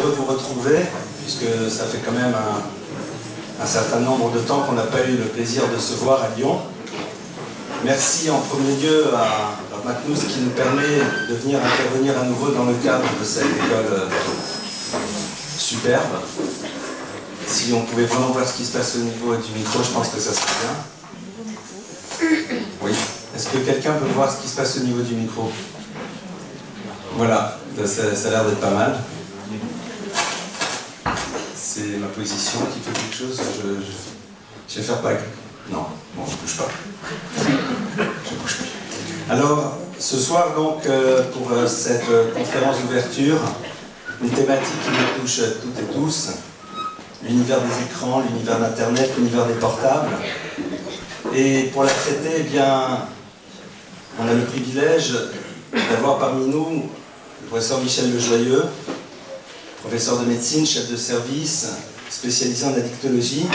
heureux de vous retrouver, puisque ça fait quand même un certain nombre de temps qu'on n'a pas eu le plaisir de se voir à Lyon. Merci en premier lieu à Magnus qui nous permet de venir intervenir à nouveau dans le cadre de cette école superbe. Si on pouvait vraiment voir ce qui se passe au niveau du micro, je pense que ça serait bien. Oui. Est-ce que quelqu'un peut voir ce qui se passe au niveau du micro? Voilà, ça a l'air d'être pas mal. C'est ma position qui fait quelque chose. Je vais faire pas. Non, bon, je bouge pas. Je bouge plus. Alors, ce soir, donc, pour cette conférence d'ouverture, une thématique qui nous touche toutes et tous, l'univers des écrans, l'univers d'Internet, l'univers des portables. Et pour la traiter, eh bien, on a le privilège d'avoir parmi nous le professeur Michel Lejoyeux, professeur de médecine, chef de service, spécialisé en addictologie,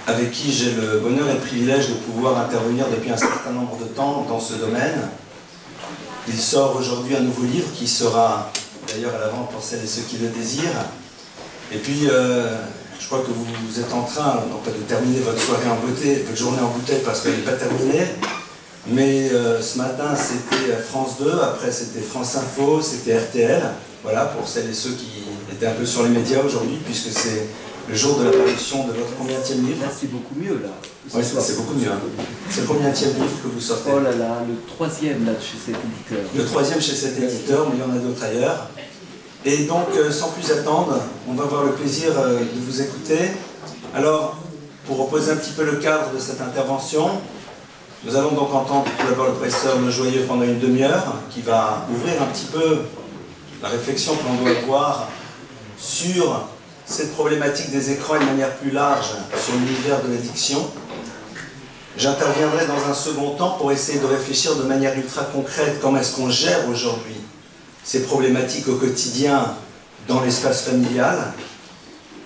avec qui j'ai le bonheur et le privilège de pouvoir intervenir depuis un certain nombre de temps dans ce domaine. Il sort aujourd'hui un nouveau livre qui sera d'ailleurs à la vente pour celles et ceux qui le désirent. Et puis, je crois que vous êtes en train, non pas de terminer votre soirée en beauté, votre journée en bouteille parce qu'elle n'est pas terminée, mais ce matin c'était France 2, après c'était France Info, c'était RTL, voilà, pour celles et ceux qui étaient un peu sur les médias aujourd'hui, puisque c'est le jour de la parution de votre combienième livre. Là c'est beaucoup mieux là. Oui, c'est beaucoup mieux. Hein. C'est le combienième livre que vous sortez? Oh là là, le troisième là chez cet éditeur. Le troisième chez cet éditeur, mais il y en a d'autres ailleurs. Et donc, sans plus attendre, on va avoir le plaisir de vous écouter. Alors, pour reposer un petit peu le cadre de cette intervention, nous allons donc entendre tout d'abord le professeur Lejoyeux pendant une demi-heure, qui va ouvrir un petit peu la réflexion que l'on doit avoir sur cette problématique des écrans et de manière plus large sur l'univers de l'addiction. J'interviendrai dans un second temps pour essayer de réfléchir de manière ultra concrète comment est-ce qu'on gère aujourd'hui ces problématiques au quotidien dans l'espace familial.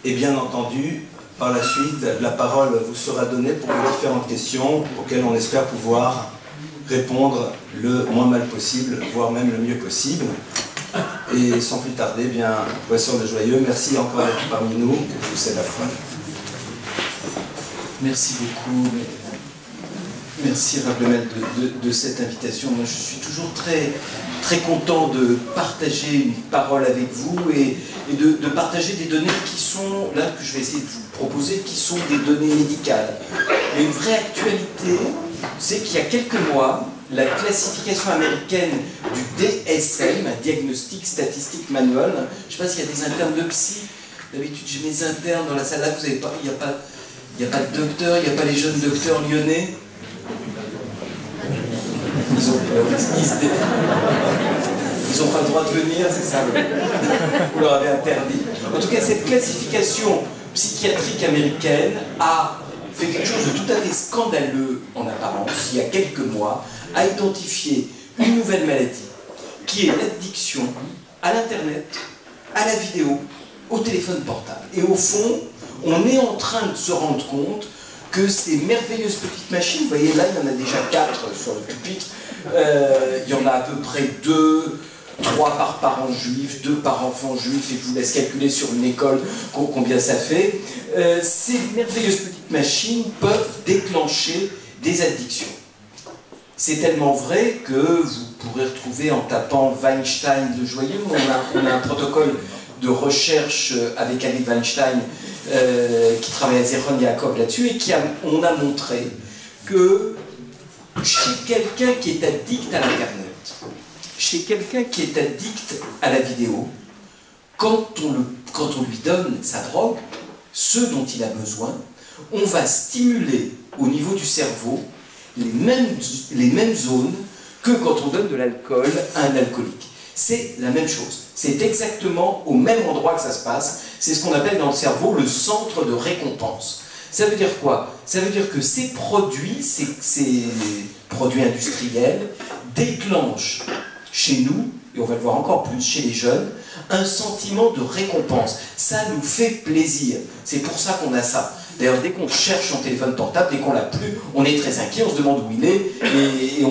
Et bien entendu, par la suite, la parole vous sera donnée pour les différentes questions auxquelles on espère pouvoir répondre le moins mal possible, voire même le mieux possible. Et sans plus tarder, bien, professeur Lejoyeux, merci encore d'être parmi nous, que je vous cède la parole. Merci beaucoup. Merci Rablemel de cette invitation. Moi je suis toujours très content de partager une parole avec vous et de partager des données qui sont, là que je vais essayer de vous proposer, qui sont des données médicales. Et une vraie actualité, c'est qu'il y a quelques mois, la classification américaine du DSM, Diagnostic Statistic Manual, je ne sais pas s'il y a des internes de psy, d'habitude j'ai mes internes dans la salle, là vous n'avez pas, il n'y a pas de docteur, il n'y a pas les jeunes docteurs lyonnais. Ils n'ont pas le droit de venir, c'est ça. Vous leur avez interdit. En tout cas, cette classification psychiatrique américaine a fait quelque chose de tout à fait scandaleux en apparence, il y a quelques mois, a identifié une nouvelle maladie, qui est l'addiction à l'Internet, à la vidéo, au téléphone portable. Et au fond, on est en train de se rendre compte que ces merveilleuses petites machines, vous voyez là, il y en a déjà 4 sur le pupitre, il y en a à peu près 2, 3 par parent juif, 2 par enfant juif, et je vous laisse calculer sur une école combien ça fait. Ces merveilleuses petites machines peuvent déclencher des addictions. C'est tellement vrai que vous pourrez retrouver en tapant Weinstein Lejoyeux, on a un protocole de recherche avec Ali Weinstein qui travaille à Zeron Yaakov là-dessus et on a montré que chez quelqu'un qui est addict à l'Internet, chez quelqu'un qui est addict à la vidéo, quand on lui donne sa drogue, ce dont il a besoin, on va stimuler au niveau du cerveau les mêmes zones que quand on donne de l'alcool à un alcoolique. C'est la même chose. C'est exactement au même endroit que ça se passe. C'est ce qu'on appelle dans le cerveau le centre de récompense. Ça veut dire quoi? Ça veut dire que ces produits industriels déclenchent chez nous, et on va le voir encore plus chez les jeunes, un sentiment de récompense. Ça nous fait plaisir. C'est pour ça qu'on a ça. D'ailleurs, dès qu'on cherche son téléphone portable, dès qu'on l'a plus, on est très inquiet, on se demande où il est, et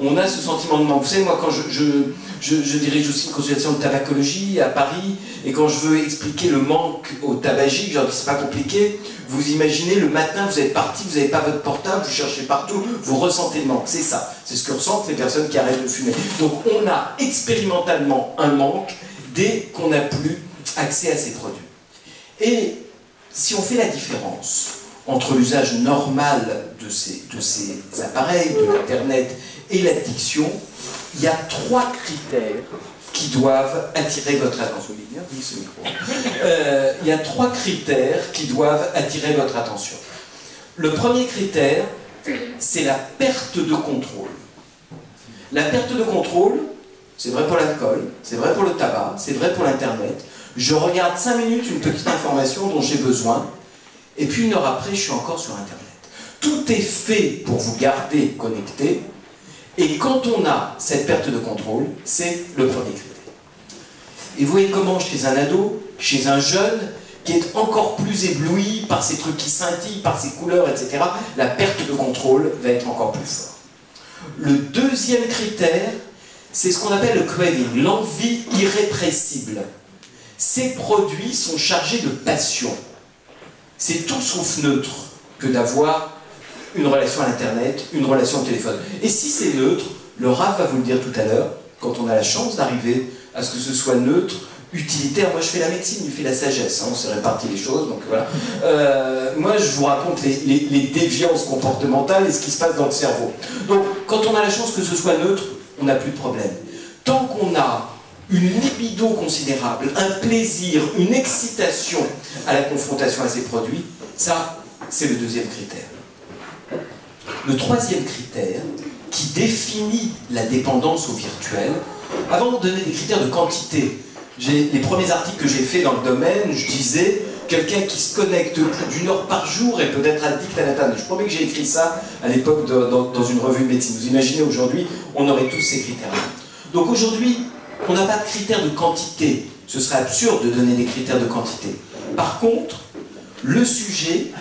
on a ce sentiment de manque. Vous savez, moi, quand je dirige aussi une consultation de tabacologie à Paris, et quand je veux expliquer le manque aux tabagiques, je leur dis c'est pas compliqué, vous imaginez le matin, vous êtes parti, vous n'avez pas votre portable, vous cherchez partout, vous ressentez le manque. C'est ça, c'est ce que ressentent les personnes qui arrêtent de fumer. Donc on a expérimentalement un manque dès qu'on n'a plus accès à ces produits. Et si on fait la différence entre l'usage normal de ces appareils, de l'Internet et l'addiction, il y a 3 critères qui doivent attirer votre attention. Il y a 3 critères qui doivent attirer votre attention. Le premier critère, c'est la perte de contrôle. La perte de contrôle, c'est vrai pour l'alcool, c'est vrai pour le tabac, c'est vrai pour l'Internet. Je regarde 5 minutes une petite information dont j'ai besoin, et puis 1 heure après, je suis encore sur Internet. Tout est fait pour vous garder connecté, et quand on a cette perte de contrôle, c'est le premier critère. Et vous voyez comment chez un ado, chez un jeune, qui est encore plus ébloui par ces trucs qui scintillent, par ces couleurs, etc., la perte de contrôle va être encore plus forte. Le deuxième critère, c'est ce qu'on appelle le craving, l'envie irrépressible. Ces produits sont chargés de passion. C'est tout sauf neutre que d'avoir une relation à l'Internet, une relation au téléphone. Et si c'est neutre, le RAF va vous le dire tout à l'heure, quand on a la chance d'arriver à ce que ce soit neutre, utilitaire. Moi je fais la médecine, il fait la sagesse, hein, on s'est réparti les choses, donc voilà. Moi je vous raconte les déviances comportementales et ce qui se passe dans le cerveau. Donc quand on a la chance que ce soit neutre, on n'a plus de problème. Tant qu'on a une libido considérable, un plaisir, une excitation à la confrontation à ces produits, ça c'est le deuxième critère. Le troisième critère, qui définit la dépendance au virtuel, avant de donner des critères de quantité, les premiers articles que j'ai faits dans le domaine, je disais, quelqu'un qui se connecte plus d'1 heure par jour est peut-être addict à l'Internet. Je promets que j'ai écrit ça à l'époque dans une revue de médecine. Vous imaginez, aujourd'hui, on aurait tous ces critères-là. Donc aujourd'hui, on n'a pas de critères de quantité. Ce serait absurde de donner des critères de quantité. Par contre, le sujet,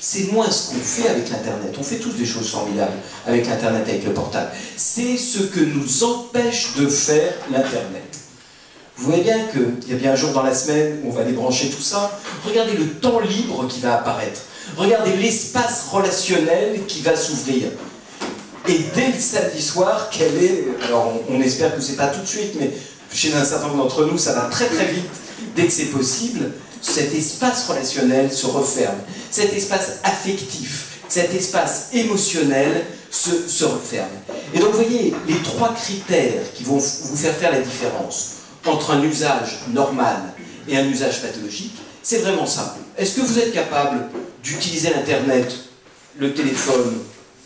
c'est moins ce qu'on fait avec l'Internet. On fait tous des choses formidables avec l'Internet, avec le portable. C'est ce que nous empêche de faire l'Internet. Vous voyez bien qu'il y a bien un jour dans la semaine où on va débrancher tout ça. Regardez le temps libre qui va apparaître. Regardez l'espace relationnel qui va s'ouvrir. Et dès le samedi soir, quelle est... Alors on espère que c'est pas tout de suite, mais chez un certain nombre d'entre nous, ça va très très vite. Dès que c'est possible, cet espace relationnel se referme. Cet espace affectif, cet espace émotionnel se referme. Et donc vous voyez, les 3 critères qui vont vous faire la différence entre un usage normal et un usage pathologique, c'est vraiment simple. Est-ce que vous êtes capable d'utiliser l'Internet, le téléphone,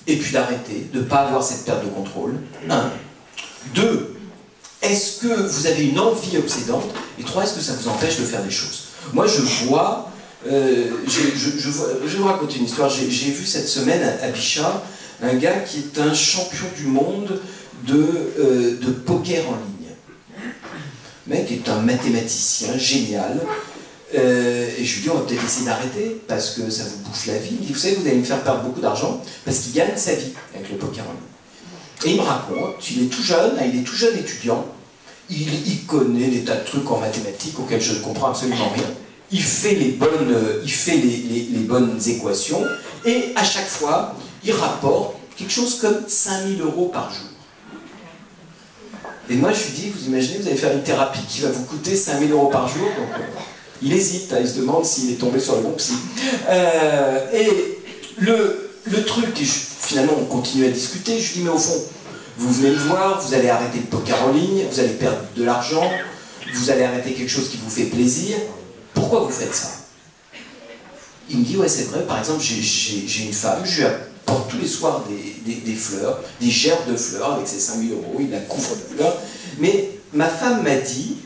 et puis d'arrêter, de ne pas avoir cette perte de contrôle? 1. 2. Est-ce que vous avez une envie obsédante? Et 3. Est-ce que ça vous empêche de faire des choses? Moi, je vois... je vais vous raconter une histoire. J'ai vu cette semaine à Bichat un gars qui est un champion du monde de poker en ligne. Le mec est un mathématicien génial. Et je lui dis, on va peut-être essayer d'arrêter parce que ça vous bouffe la vie. Il me dit, vous savez, vous allez me faire perdre beaucoup d'argent parce qu'il gagne sa vie avec le poker en ligne. Et il me raconte, il est tout jeune étudiant, il connaît des tas de trucs en mathématiques auxquels je ne comprends absolument rien. Il fait les bonnes équations et à chaque fois, il rapporte quelque chose comme 5 000 € par jour. Et moi, je lui dis, vous imaginez, vous allez faire une thérapie qui va vous coûter 5 000 € par jour, donc il hésite, il se demande s'il est tombé sur le bon psy. Et le truc, et finalement on continue à discuter, je lui dis, mais au fond, vous venez me voir, vous allez arrêter le poker en ligne, vous allez perdre de l'argent, vous allez arrêter quelque chose qui vous fait plaisir, pourquoi vous faites ça? Il me dit, ouais c'est vrai, par exemple, j'ai une femme, je lui apporte tous les soirs des fleurs, des gerbes de fleurs avec ses 5 000 €, il la couvre de fleurs, mais ma femme m'a dit,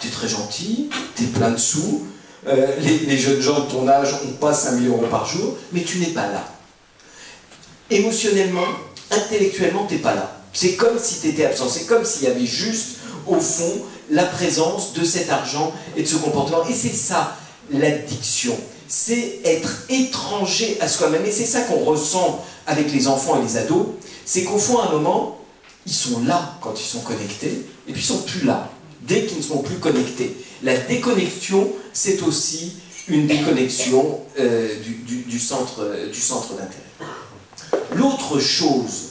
t'es très gentil, t'es plein de sous, les jeunes gens de ton âge n'ont pas 5 000 € par jour, mais tu n'es pas là. Émotionnellement, intellectuellement, t'es pas là. C'est comme si tu étais absent, c'est comme s'il y avait juste, au fond, la présence de cet argent et de ce comportement. Et c'est ça, l'addiction. C'est être étranger à soi-même. Et c'est ça qu'on ressent avec les enfants et les ados. C'est qu'au fond, à un moment, ils sont là quand ils sont connectés, et puis ils sont plus là, dès qu'ils ne sont plus connectés. La déconnexion, c'est aussi une déconnexion du centre d'intérêt. L'autre chose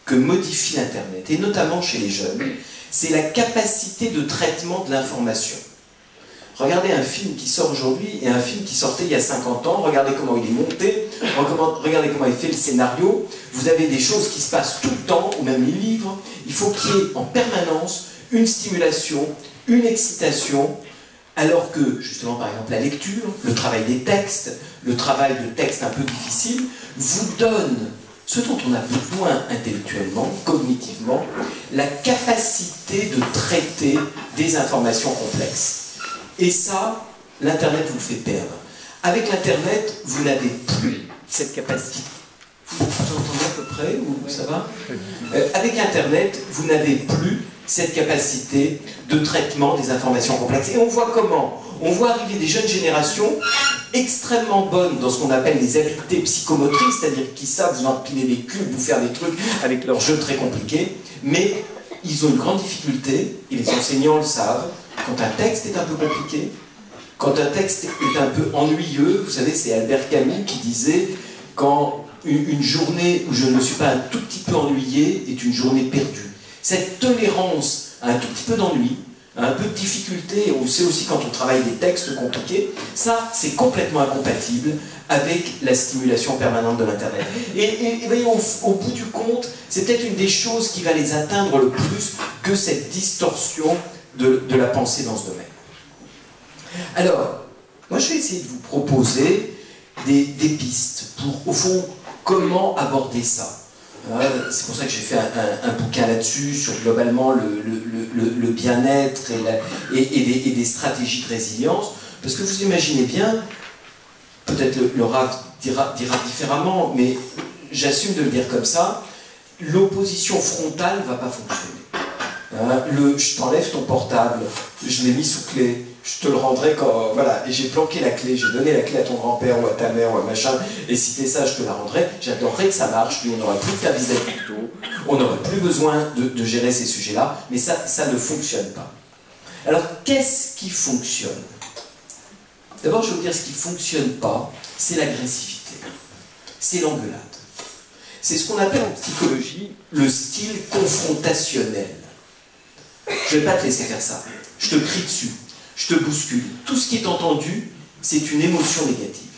que modifie Internet, et notamment chez les jeunes, c'est la capacité de traitement de l'information. Regardez un film qui sort aujourd'hui et un film qui sortait il y a 50 ans, regardez comment il est monté, regardez comment il fait le scénario, vous avez des choses qui se passent tout le temps, ou même les livres, il faut qu'il y ait en permanence une stimulation, une excitation, alors que, justement, par exemple, la lecture, le travail des textes, le travail de textes un peu difficiles, vous donne ce dont on a besoin intellectuellement, cognitivement, la capacité de traiter des informations complexes. Et ça, l'Internet vous le fait perdre. Avec l'Internet, vous n'avez plus cette capacité. Vous entendez à peu près, ou ça va? Avec Internet, vous n'avez plus cette capacité de traitement des informations complexes. Et on voit comment? On voit arriver des jeunes générations extrêmement bonnes dans ce qu'on appelle les habiletés psychomotrices, c'est-à-dire qui savent vous empiler des cubes, vous faire des trucs avec leurs jeux très compliqués, mais ils ont une grande difficulté, et les enseignants le savent, quand un texte est un peu compliqué, quand un texte est un peu ennuyeux, vous savez, c'est Albert Camus qui disait « Quand une journée où je ne me suis pas un tout petit peu ennuyé est une journée perdue ». Cette tolérance à un tout petit peu d'ennui, à un peu de difficulté, et on le sait aussi quand on travaille des textes compliqués, ça, c'est complètement incompatible avec la stimulation permanente de l'Internet. Et voyez, au bout du compte, c'est peut-être une des choses qui va les atteindre le plus que cette distorsion de la pensée dans ce domaine. Alors, moi je vais essayer de vous proposer des pistes pour, au fond, comment aborder ça. C'est pour ça que j'ai fait un bouquin là-dessus, sur globalement le bien-être et des stratégies de résilience, parce que vous imaginez bien, peut-être le Rav dira différemment, mais j'assume de le dire comme ça, l'opposition frontale ne va pas fonctionner. Je t'enlève ton portable, je l'ai mis sous clé, je te le rendrai quand... Voilà, et j'ai planqué la clé, j'ai donné la clé à ton grand-père ou à ta mère ou à machin, et si t'es ça, je te la rendrai. J'adorerais que ça marche, puis on n'aurait plus de service d'adulto, on n'aurait plus besoin de gérer ces sujets-là, mais ça ne fonctionne pas. Alors, qu'est-ce qui fonctionne? D'abord, je vais vous dire, ce qui ne fonctionne pas, c'est l'agressivité, c'est l'engueulade. C'est ce qu'on appelle en psychologie le style confrontationnel. Je ne vais pas te laisser faire ça. Je te crie dessus, je te bouscule. Tout ce qui est entendu, c'est une émotion négative.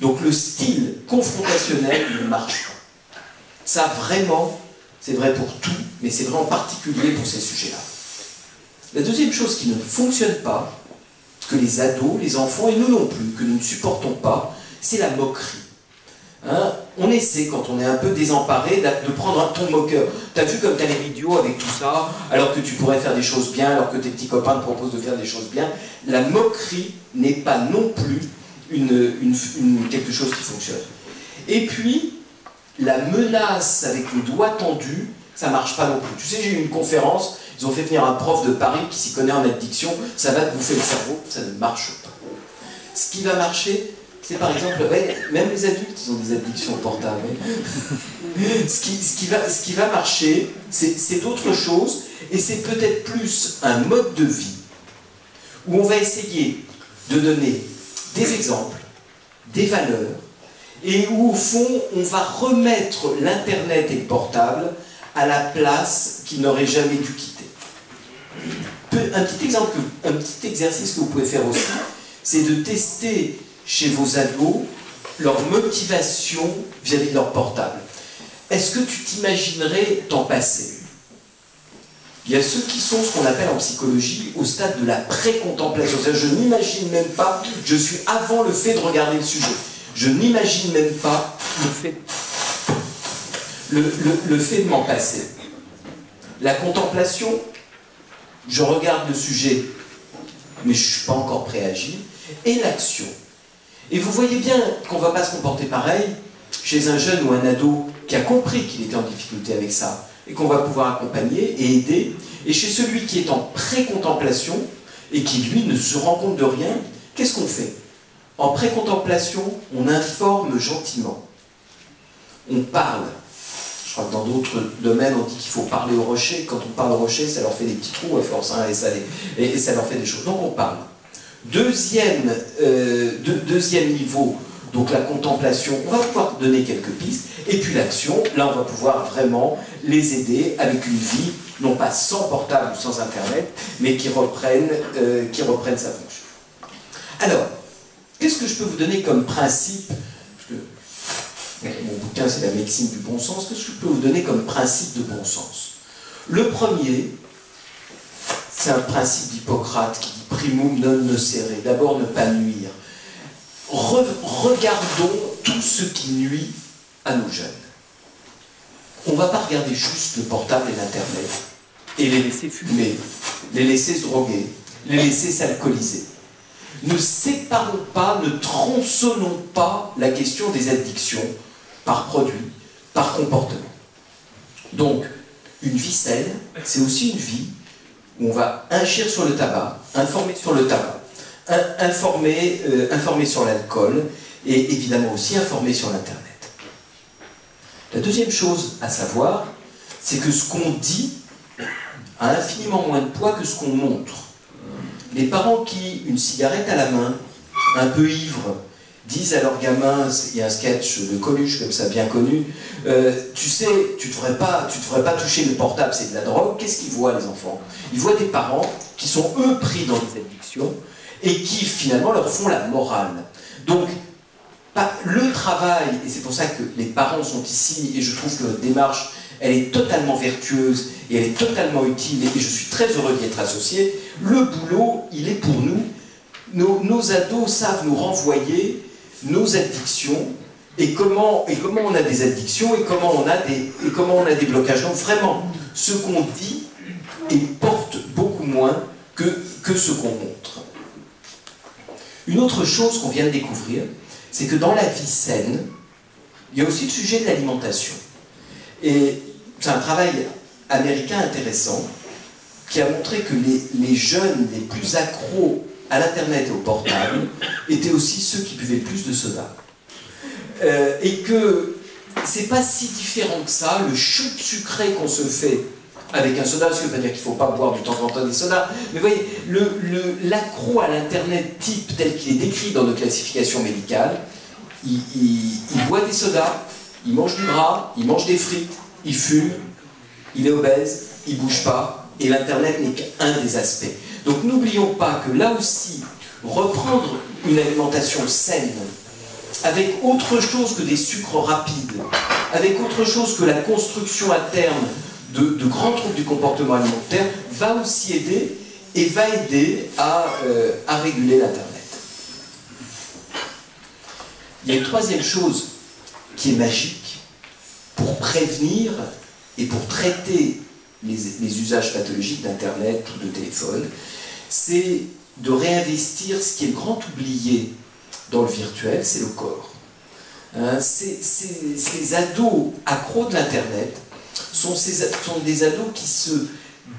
Donc le style confrontationnel ne marche pas. Ça vraiment, c'est vrai pour tout, mais c'est vraiment particulier pour ces sujets-là. La deuxième chose qui ne fonctionne pas, que les ados, les enfants et nous non plus, que nous ne supportons pas, c'est la moquerie. On essaie, quand on est un peu désemparé, de prendre un ton moqueur. T'as vu comme t'as les vidéos avec tout ça, alors que tu pourrais faire des choses bien, alors que tes petits copains te proposent de faire des choses bien. La moquerie n'est pas non plus quelque chose qui fonctionne. Et puis, la menace avec le doigt tendu, ça marche pas non plus. Tu sais, j'ai eu une conférence, ils ont fait venir un prof de Paris qui s'y connaît en addiction, ça va te bouffer le cerveau, ça ne marche pas. Ce qui va marcher, c'est par exemple, même les adultes, ils ont des addictions portables. Ce qui va marcher, c'est d'autres choses, et c'est peut-être plus un mode de vie, où on va essayer de donner des exemples, des valeurs, et où au fond, on va remettre l'Internet et le portable à la place qu'il n'aurait jamais dû quitter. Un petit exercice que vous pouvez faire aussi, c'est de tester chez vos ados leur motivation vis-à-vis de leur portable. Est-ce que tu t'imaginerais t'en passer? Il y a ceux qui sont ce qu'on appelle en psychologie au stade de la pré-contemplation. C'est-à-dire, je n'imagine même pas, je suis avant le fait de regarder le sujet. Je n'imagine même pas le fait de m'en passer. La contemplation, je regarde le sujet, mais je ne suis pas encore prêt à agir. Et l'action. Et vous voyez bien qu'on ne va pas se comporter pareil chez un jeune ou un ado qui a compris qu'il était en difficulté avec ça et qu'on va pouvoir accompagner et aider, et chez celui qui est en pré-contemplation et qui, lui, ne se rend compte de rien, qu'est-ce qu'on fait? En pré-contemplation, on informe gentiment. On parle. Je crois que dans d'autres domaines, on dit qu'il faut parler aux rochers. Quand on parle aux rochers, ça leur fait des petits trous à force, hein, et ça leur fait des choses. Donc on parle. Deuxième niveau, donc la contemplation, on va pouvoir donner quelques pistes. Et puis l'action, là on va pouvoir vraiment les aider avec une vie, non pas sans portable ou sans Internet, mais qui reprennent sa fonction. Alors, qu'est-ce que je peux vous donner comme principe? Mon bouquin, c'est la médecine du bon sens. Qu'est-ce que je peux vous donner comme principe de bon sens? Le premier, c'est un principe d'Hippocrate qui dit primum non nocere, d'abord ne pas nuire. Regardons tout ce qui nuit à nos jeunes. On ne va pas regarder juste le portable et l'Internet et les laisser fumer, les laisser se droguer, les laisser s'alcooliser. Ne séparons pas, ne tronçonnons pas la question des addictions par produit, par comportement. Donc, une vie saine, c'est aussi une vie où on va agir sur le tabac, informer sur le tabac, informer sur l'alcool et évidemment aussi informer sur l'Internet. La deuxième chose à savoir, c'est que ce qu'on dit a infiniment moins de poids que ce qu'on montre. Les parents qui, une cigarette à la main, un peu ivres, disent à leurs gamins, il y a un sketch de Coluche comme ça bien connu, tu sais, tu devrais pas toucher le portable, c'est de la drogue. Qu'est-ce qu'ils voient les enfants? Ils voient des parents qui sont eux pris dans des addictions et qui finalement leur font la morale. Donc le travail, et c'est pour ça que les parents sont ici, et je trouve que notre démarche, elle est totalement vertueuse et elle est totalement utile, et je suis très heureux d'y être associé. Le boulot, il est pour nous. Nos ados savent nous renvoyer nos addictions et comment on a des addictions et comment on a des blocages. Donc vraiment, ce qu'on dit, il porte beaucoup moins que ce qu'on montre. Une autre chose qu'on vient de découvrir, c'est que dans la vie saine, il y a aussi le sujet de l'alimentation. Et c'est un travail américain intéressant qui a montré que les jeunes les plus accros à l'Internet et au portable étaient aussi ceux qui buvaient le plus de soda. Et que c'est pas si différent que ça, le shoot sucré qu'on se fait avec un soda, ce qui ne veut pas dire qu'il ne faut pas boire de temps en temps des sodas, mais vous voyez, l'accro à l'Internet type tel qu'il est décrit dans nos classifications médicales, il boit des sodas, il mange du gras, il mange des frites, il fume, il est obèse, il ne bouge pas, et l'Internet n'est qu'un des aspects. Donc n'oublions pas que là aussi, reprendre une alimentation saine, avec autre chose que des sucres rapides, avec autre chose que la construction à terme de grands troubles du comportement alimentaire, va aussi aider et va aider à réguler l'Internet. Il y a une troisième chose qui est magique pour prévenir et pour traiter les usages pathologiques d'Internet ou de téléphone, c'est de réinvestir ce qui est le grand oublié dans le virtuel, c'est le corps. Ces ados accros de l'Internet sont des ados qui se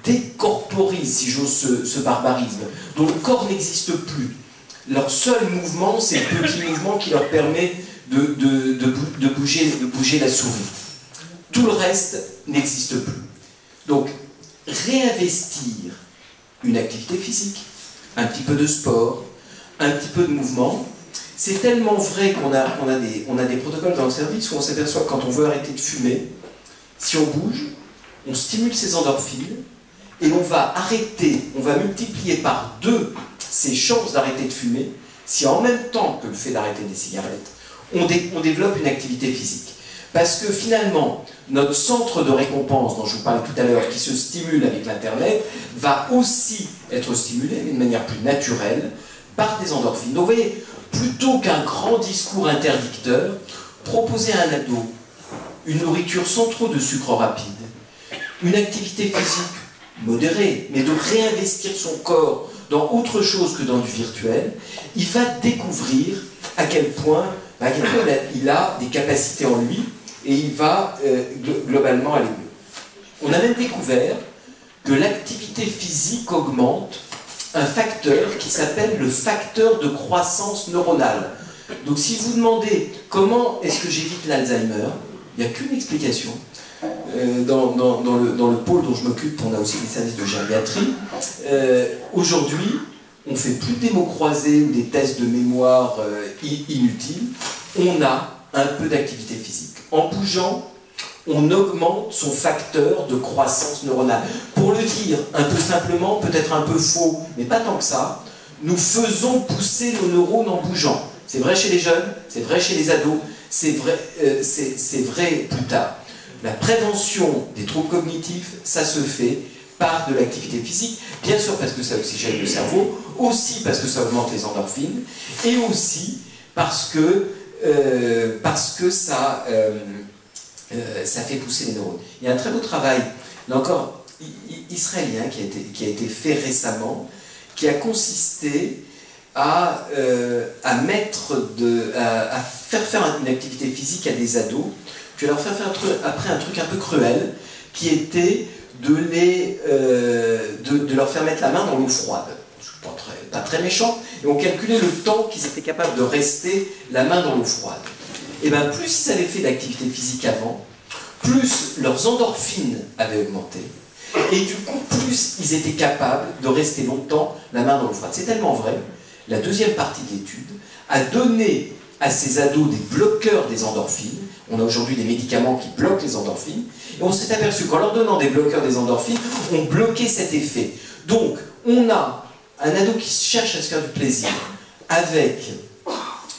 décorporisent, si j'ose ce barbarisme, dont le corps n'existe plus. Leur seul mouvement, c'est le petit mouvement qui leur permet de bouger la souris. Tout le reste n'existe plus. Donc, réinvestir une activité physique, un petit peu de sport, un petit peu de mouvement, c'est tellement vrai qu'on a des protocoles dans le service où on s'aperçoit que quand on veut arrêter de fumer, si on bouge, on stimule ses endorphines et on va multiplier par 2 ses chances d'arrêter de fumer si en même temps que le fait d'arrêter des cigarettes, on développe une activité physique. Parce que finalement, notre centre de récompense dont je vous parlais tout à l'heure, qui se stimule avec l'Internet, va aussi être stimulé, mais de manière plus naturelle, par des endorphines. Donc vous voyez, plutôt qu'un grand discours interdicteur, proposer à un ado une nourriture sans trop de sucre rapide, une activité physique modérée, mais de réinvestir son corps dans autre chose que dans du virtuel, il va découvrir à quel point il a des capacités en lui et il va globalement aller mieux. On a même découvert que l'activité physique augmente un facteur qui s'appelle le facteur de croissance neuronale. Donc si vous demandez comment est-ce que j'évite l'Alzheimer, il n'y a qu'une explication, dans le pôle dont je m'occupe, on a aussi des services de gériatrie. Aujourd'hui, on ne fait plus de démos croisées ou des tests de mémoire inutiles. On a un peu d'activité physique. En bougeant, on augmente son facteur de croissance neuronale. Pour le dire un peu simplement, peut-être un peu faux, mais pas tant que ça, nous faisons pousser nos neurones en bougeant. C'est vrai chez les jeunes, c'est vrai chez les ados, c'est vrai plus tard. La prévention des troubles cognitifs, ça se fait par de l'activité physique, bien sûr parce que ça oxygène le cerveau, aussi parce que ça augmente les endorphines, et aussi parce que ça fait pousser les neurones. Il y a un très beau travail, là encore, israélien qui a été fait récemment, qui a consisté à faire faire une activité physique à des ados, puis à leur faire faire après un truc un peu cruel, qui était de leur faire mettre la main dans l'eau froide. C'est pas très méchant, et on calculait le temps qu'ils étaient capables de rester la main dans l'eau froide. Et bien plus ils avaient fait d'activité physique avant, plus leurs endorphines avaient augmenté, et du coup plus ils étaient capables de rester longtemps la main dans l'eau froide. C'est tellement vrai, la deuxième partie de l'étude a donné à ces ados des bloqueurs des endorphines. On a aujourd'hui des médicaments qui bloquent les endorphines, et on s'est aperçu qu'en leur donnant des bloqueurs des endorphines, on bloquait cet effet. Donc on a un ado qui cherche à se faire du plaisir avec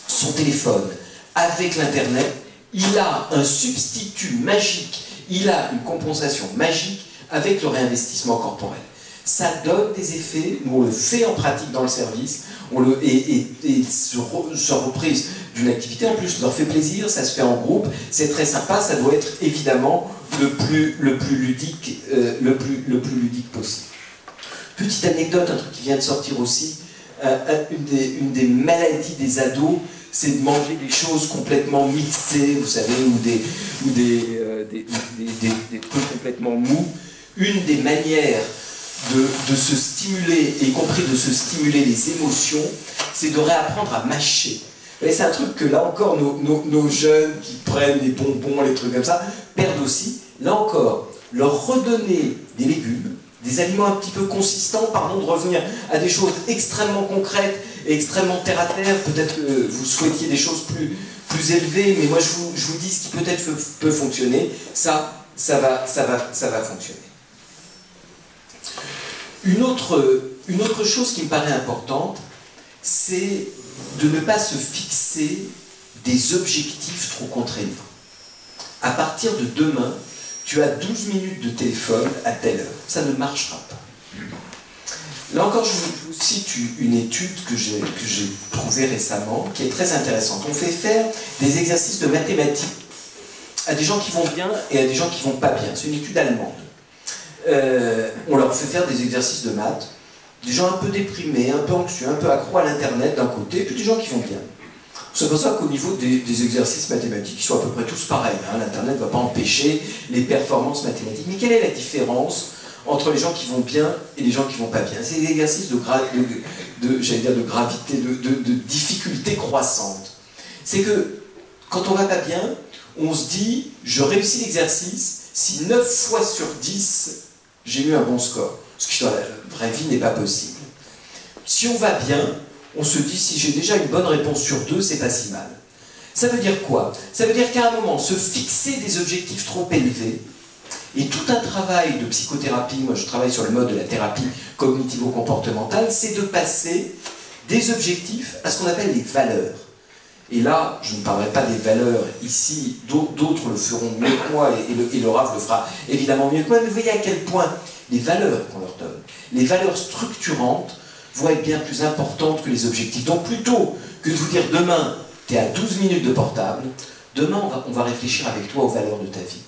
son téléphone, avec l'internet, il a un substitut magique, il a une compensation magique avec le réinvestissement corporel. Ça donne des effets, nous on le fait en pratique dans le service, et sur reprise d'une activité, en plus ça leur fait plaisir, ça se fait en groupe, c'est très sympa, ça doit être évidemment le plus ludique possible. Petite anecdote, un truc qui vient de sortir aussi, une des maladies des ados, c'est de manger des choses complètement mixées, vous savez, ou des trucs complètement mous. Une des manières de se stimuler, y compris de se stimuler les émotions, c'est de réapprendre à mâcher. C'est un truc que là encore nos jeunes qui prennent les bonbons, les trucs comme ça, perdent aussi. Là encore, leur redonner des légumes, des aliments un petit peu consistants, pardon de revenir à des choses extrêmement concrètes et extrêmement terre à terre. Peut-être que vous souhaitiez des choses plus élevées, mais moi je vous dis ce qui peut-être peut fonctionner, ça va fonctionner. Une autre chose qui me paraît importante, c'est de ne pas se fixer des objectifs trop contraignants. À partir de demain, tu as 12 minutes de téléphone à telle heure. Ça ne marchera pas. Là encore, je vous cite une étude que j'ai trouvée récemment, qui est très intéressante. On fait faire des exercices de mathématiques à des gens qui vont bien et à des gens qui vont pas bien. C'est une étude allemande. On leur fait faire des exercices de maths, des gens un peu déprimés, un peu anxieux, un peu accros à l'internet d'un côté, puis des gens qui vont bien. C'est pour ça qu'au niveau des exercices mathématiques, ils sont à peu près tous pareils. L'internet ne va pas empêcher les performances mathématiques. Mais quelle est la différence entre les gens qui vont bien et les gens qui vont pas bien? C'est des exercices de gravité, de difficulté croissante. C'est que quand on va pas bien, on se dit, je réussis l'exercice si 9 fois sur 10, j'ai eu un bon score. Ce qui dans la vraie vie n'est pas possible. Si on va bien, on se dit, si j'ai déjà une bonne réponse sur 2, c'est pas si mal. Ça veut dire quoi? Ça veut dire qu'à un moment, se fixer des objectifs trop élevés, et tout un travail de psychothérapie, moi je travaille sur le mode de la thérapie cognitivo-comportementale, c'est de passer des objectifs à ce qu'on appelle les valeurs. Et là, je ne parlerai pas des valeurs ici, d'autres le feront mieux que moi, et le RAF le fera évidemment mieux que moi, mais vous voyez à quel point les valeurs qu'on leur donne, les valeurs structurantes, vont être bien plus importantes que les objectifs. Donc plutôt que de vous dire demain, tu es à 12 minutes de portable, demain on va réfléchir avec toi aux valeurs de ta vie.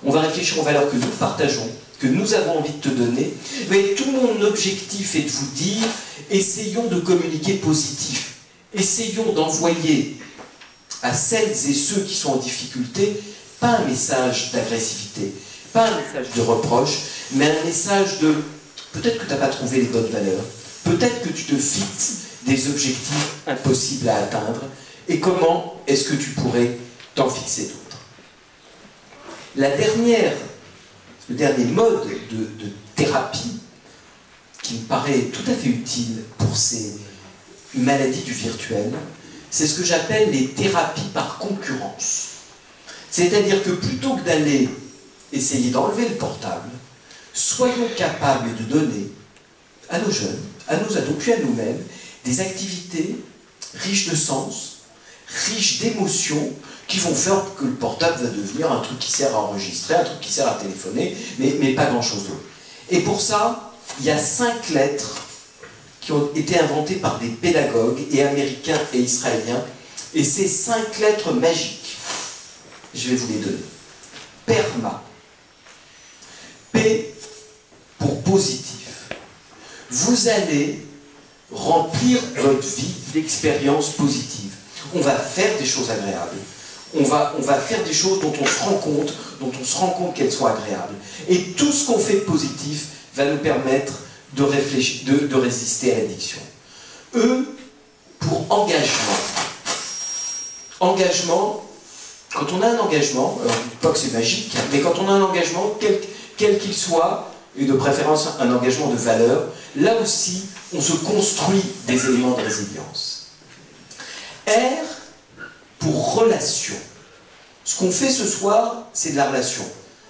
On va réfléchir aux valeurs que nous partageons, que nous avons envie de te donner. Mais tout mon objectif est de vous dire, essayons de communiquer positif. Essayons d'envoyer à celles et ceux qui sont en difficulté, pas un message d'agressivité, pas un message de reproche, mais un message de peut-être que tu n'as pas trouvé les bonnes valeurs, peut-être que tu te fixes des objectifs impossibles à atteindre, et comment est-ce que tu pourrais t'en fixer d'autres? La dernière le dernier mode de thérapie qui me paraît tout à fait utile pour ces maladies du virtuel, c'est ce que j'appelle les thérapies par concurrence. C'est-à-dire que plutôt que d'aller essayer d'enlever le portable, soyons capables de donner à nos jeunes, à nos ados, puis à nous-mêmes, des activités riches de sens, riches d'émotions, qui vont faire que le portable va devenir un truc qui sert à enregistrer, un truc qui sert à téléphoner, mais pas grand-chose d'autre. Et pour ça, il y a 5 lettres qui ont été inventées par des pédagogues, et américains et israéliens, et ces 5 lettres magiques, je vais vous les donner. PERMA. P pour positif. Vous allez remplir votre vie d'expériences positives. On va faire des choses agréables. On va faire des choses dont on se rend compte qu'elles sont agréables. Et tout ce qu'on fait de positif va nous permettre de résister à l'addiction. E pour engagement. Engagement, quand on a un engagement, alors je ne dis pas que c'est magique, mais quand on a un engagement, quel qu'il soit, et de préférence un engagement de valeur, là aussi, on se construit des éléments de résilience. R pour relation. Ce qu'on fait ce soir, c'est de la relation.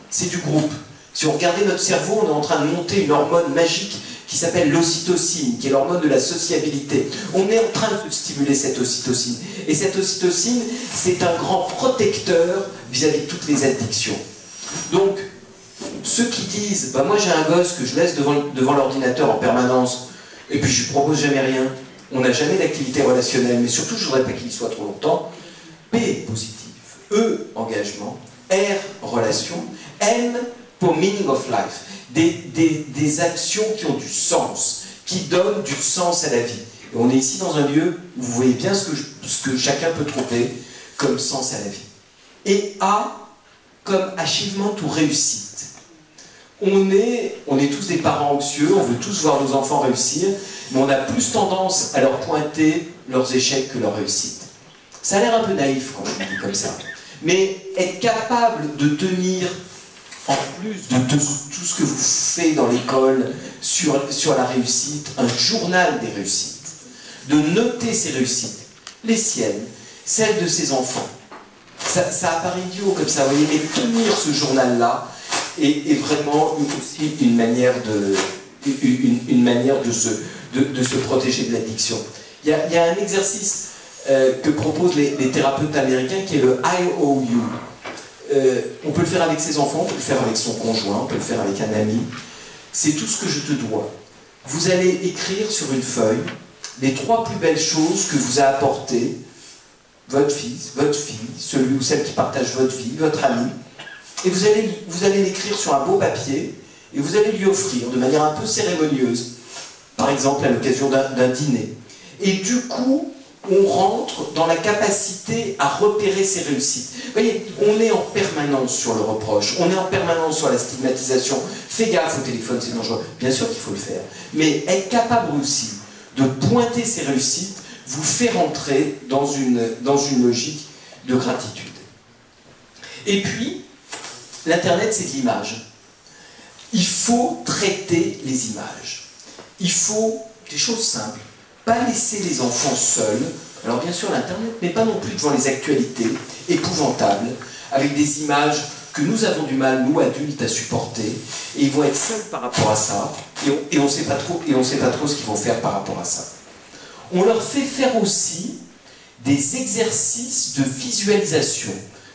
C'est du groupe. Si on regardait notre cerveau, on est en train de monter une hormone magique qui s'appelle l'ocytocine, qui est l'hormone de la sociabilité. On est en train de stimuler cette ocytocine. Et cette ocytocine, c'est un grand protecteur vis-à-vis de toutes les addictions. Donc, ceux qui disent bah, « moi j'ai un gosse que je laisse devant l'ordinateur en permanence, et puis je lui propose jamais rien, on n'a jamais d'activité relationnelle, mais surtout je ne voudrais pas qu'il y soit trop longtemps », P, positif. E, engagement. R, relation. M, pour meaning of life. Des actions qui ont du sens, qui donnent du sens à la vie. Et on est ici dans un lieu où vous voyez bien ce que chacun peut trouver comme sens à la vie. Et A, comme achievement ou réussite. On est tous des parents anxieux, on veut tous voir nos enfants réussir, mais on a plus tendance à leur pointer leurs échecs que leurs réussites. Ça a l'air un peu naïf quand je le dis comme ça. Mais être capable de tenir, en plus de tout ce que vous faites dans l'école sur la réussite, un journal des réussites, de noter ses réussites, les siennes, celles de ses enfants. Ça apparaît idiot comme ça, vous voyez, mais tenir ce journal-là est vraiment aussi une manière de se protéger de l'addiction. Il y a un exercice que proposent les thérapeutes américains qui est le IOU. On peut le faire avec ses enfants, on peut le faire avec son conjoint, on peut le faire avec un ami. C'est tout ce que je te dois. Vous allez écrire sur une feuille les 3 plus belles choses que vous a apportées votre fils, votre fille, celui ou celle qui partage votre vie, votre ami. Et vous allez l'écrire sur un beau papier et vous allez lui offrir de manière un peu cérémonieuse, par exemple à l'occasion d'un dîner. Et du coup, on rentre dans la capacité à repérer ses réussites. Vous voyez, on est en permanence sur le reproche, on est en permanence sur la stigmatisation. Fais gaffe au téléphone, c'est dangereux. Bien sûr qu'il faut le faire. Mais être capable aussi de pointer ses réussites vous fait rentrer dans une logique de gratitude. Et puis, l'Internet, c'est de l'image. Il faut traiter les images. Il faut des choses simples. Pas laisser les enfants seuls, alors bien sûr l'Internet, mais pas non plus devant les actualités épouvantables, avec des images que nous avons du mal, nous adultes, à supporter, et ils vont être seuls par rapport à ça, et on ne sait pas trop ce qu'ils vont faire par rapport à ça. On leur fait faire aussi des exercices de visualisation.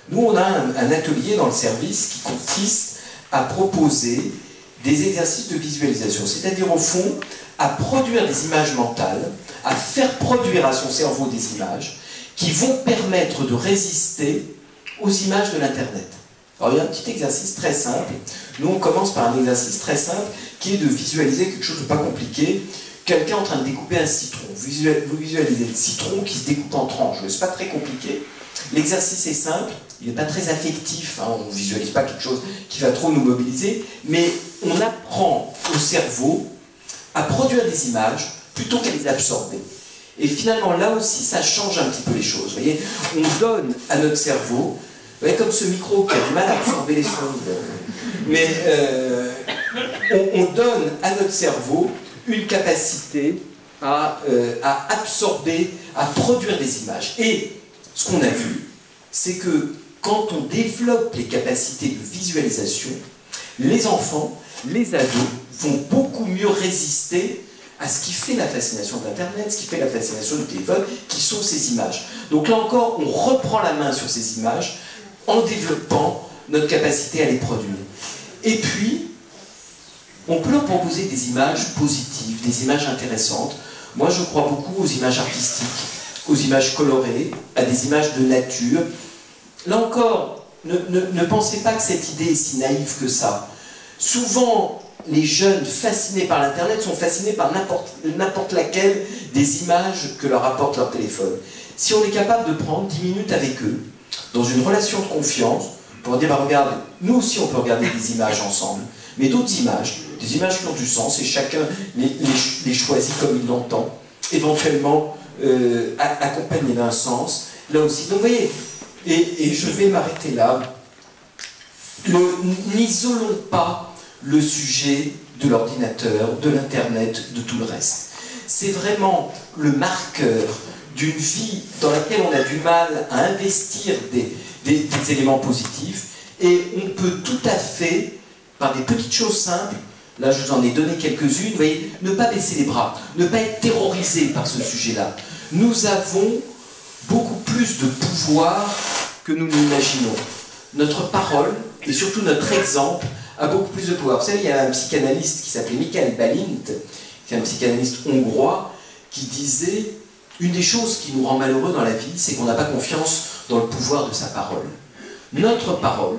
Nous, on a un atelier dans le service qui consiste à proposer des exercices de visualisation, c'est-à-dire au fond, à produire des images mentales, à faire produire à son cerveau des images qui vont permettre de résister aux images de l'Internet. Alors il y a un petit exercice très simple. Nous on commence par un exercice très simple qui est de visualiser quelque chose de pas compliqué. Quelqu'un en train de découper un citron. Vous visualisez le citron qui se découpe en tranches. C'est pas très compliqué. L'exercice est simple, il n'est pas très affectif, hein, on ne visualise pas quelque chose qui va trop nous mobiliser, mais on apprend au cerveau à produire des images plutôt qu'à les absorber. Et finalement, là aussi, ça change un petit peu les choses. Vous voyez, on donne à notre cerveau, vous voyez, comme ce micro qui a du mal à absorber les sons, Mais on donne à notre cerveau une capacité à absorber, à produire des images. Et ce qu'on a vu, c'est que quand on développe les capacités de visualisation, les enfants, les ados vont beaucoup mieux résister à ce qui fait la fascination d'Internet, ce qui fait la fascination du téléphone, qui sont ces images. Donc là encore, on reprend la main sur ces images en développant notre capacité à les produire. Et puis, on peut leur proposer des images positives, des images intéressantes. Moi, je crois beaucoup aux images artistiques, aux images colorées, à des images de nature. Là encore, ne pensez pas que cette idée est si naïve que ça. Souvent, les jeunes fascinés par l'Internet sont fascinés par n'importe laquelle des images que leur apporte leur téléphone. Si on est capable de prendre 10 minutes avec eux, dans une relation de confiance, pour dire, bah, regarde, nous aussi on peut regarder des images ensemble, mais d'autres images, des images qui ont du sens, et chacun les choisit comme il l'entend, éventuellement accompagné d'un sens, là aussi. Donc vous voyez, et je vais m'arrêter là. N'isolons pas le sujet de l'ordinateur, de l'Internet, de tout le reste. C'est vraiment le marqueur d'une vie dans laquelle on a du mal à investir des éléments positifs, et on peut tout à fait, par des petites choses simples, là je vous en ai donné quelques-unes, vous voyez, ne pas baisser les bras, ne pas être terrorisé par ce sujet-là. Nous avons beaucoup plus de pouvoir que nous n'imaginons. Notre parole, et surtout notre exemple, a beaucoup plus de pouvoir. Vous savez, il y a un psychanalyste qui s'appelait Michael Balint, qui est un psychanalyste hongrois, qui disait « Une des choses qui nous rend malheureux dans la vie, c'est qu'on n'a pas confiance dans le pouvoir de sa parole. » Notre parole,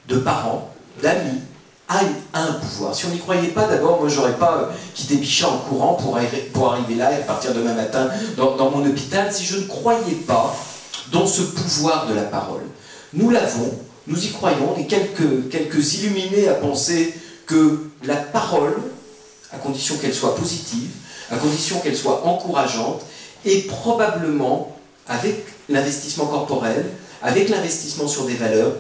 de parents, d'amis, a un pouvoir. Si on n'y croyait pas, d'abord, moi, j'aurais pas quitté Bichat en courant pour arriver là et partir demain matin dans mon hôpital, si je ne croyais pas dans ce pouvoir de la parole. Nous l'avons, nous y croyons, on est quelques illuminés à penser que la parole, à condition qu'elle soit positive, à condition qu'elle soit encourageante, est probablement, avec l'investissement corporel, avec l'investissement sur des valeurs,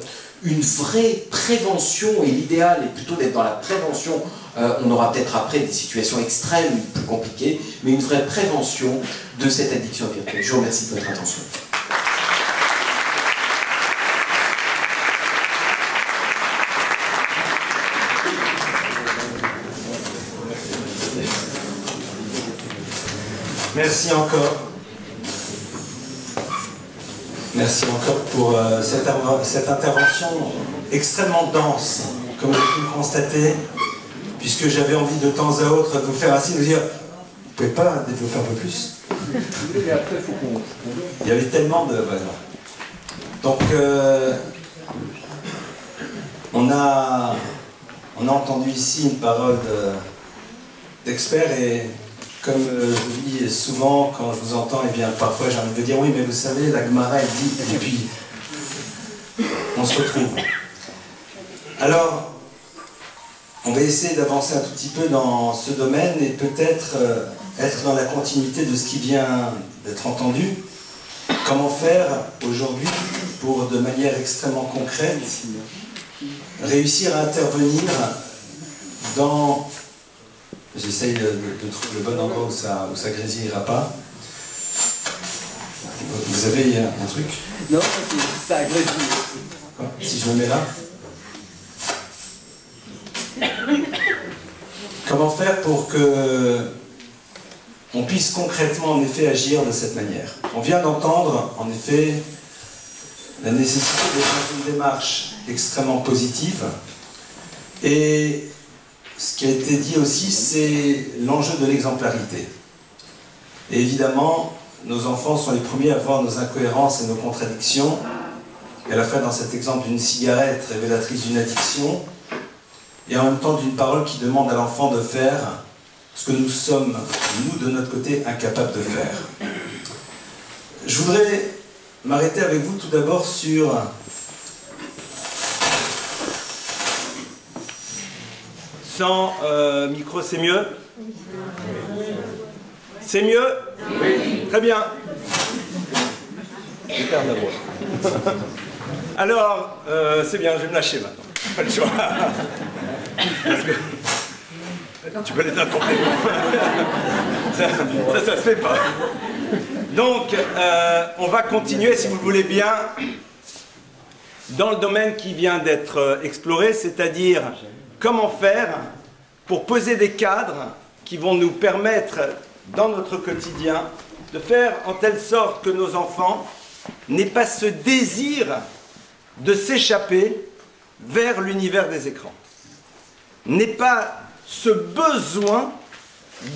une vraie prévention, et l'idéal est plutôt d'être dans la prévention, on aura peut-être après des situations extrêmes, plus compliquées, mais une vraie prévention de cette addiction virtuelle. Je vous remercie de votre attention. Merci encore. Merci encore pour cette intervention extrêmement dense, comme j'ai pu le constater, puisque j'avais envie de temps à autre de vous faire assis, de vous dire, vous pouvez pas développer un peu plus? Il y avait tellement de... Voilà. Donc, on a entendu ici une parole d'expert, et comme je vous dis souvent, quand je vous entends, et bien parfois j'ai envie de dire, oui, mais vous savez, la Gemara, elle dit, et puis on se retrouve. Alors, on va essayer d'avancer un tout petit peu dans ce domaine, et peut-être être dans la continuité de ce qui vient d'être entendu. Comment faire aujourd'hui pour, de manière extrêmement concrète, réussir à intervenir dans... J'essaye de trouver le bon endroit où ça grésillera pas. Vous avez un truc? Non, ça grésille. Si je me mets là? Comment faire pour que on puisse concrètement en effet agir de cette manière? On vient d'entendre en effet la nécessité d'être dans une démarche extrêmement positive, et ce qui a été dit aussi, c'est l'enjeu de l'exemplarité. Et évidemment, nos enfants sont les premiers à voir nos incohérences et nos contradictions. Et à la fois dans cet exemple d'une cigarette révélatrice d'une addiction, et en même temps d'une parole qui demande à l'enfant de faire ce que nous sommes, nous, de notre côté, incapables de faire. Je voudrais m'arrêter avec vous tout d'abord sur... Sans micro, c'est mieux? C'est mieux? Oui. Très bien. Je perds la voix. Alors, c'est bien, je vais me lâcher maintenant. Pas le choix. Parce que tu peux l'éteindre complètement. Ça se fait pas. Donc, on va continuer, si vous le voulez bien, dans le domaine qui vient d'être exploré, c'est-à-dire comment faire pour poser des cadres qui vont nous permettre, dans notre quotidien, de faire en telle sorte que nos enfants n'aient pas ce désir de s'échapper vers l'univers des écrans, n'aient pas ce besoin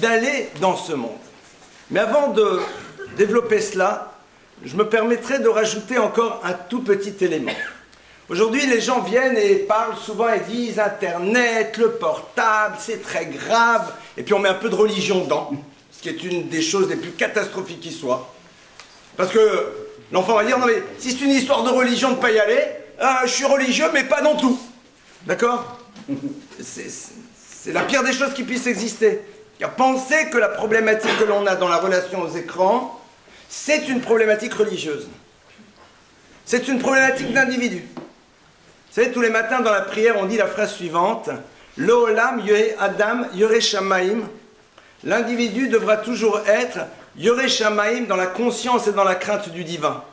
d'aller dans ce monde. Mais avant de développer cela, je me permettrai de rajouter encore un tout petit élément. Aujourd'hui, les gens viennent et parlent souvent et disent Internet, le portable, c'est très grave. Et puis on met un peu de religion dedans, ce qui est une des choses les plus catastrophiques qui soit. Parce que l'enfant va dire non mais si c'est une histoire de religion de ne pas y aller, je suis religieux mais pas dans tout. D'accord? C'est la pire des choses qui puissent exister. Car penser que la problématique que l'on a dans la relation aux écrans, c'est une problématique religieuse. C'est une problématique d'individu. Vous savez, tous les matins dans la prière, on dit la phrase suivante L'olam yore adam yore shamaim. L'individu devra toujours être yore shamaim dans la conscience et dans la crainte du divin.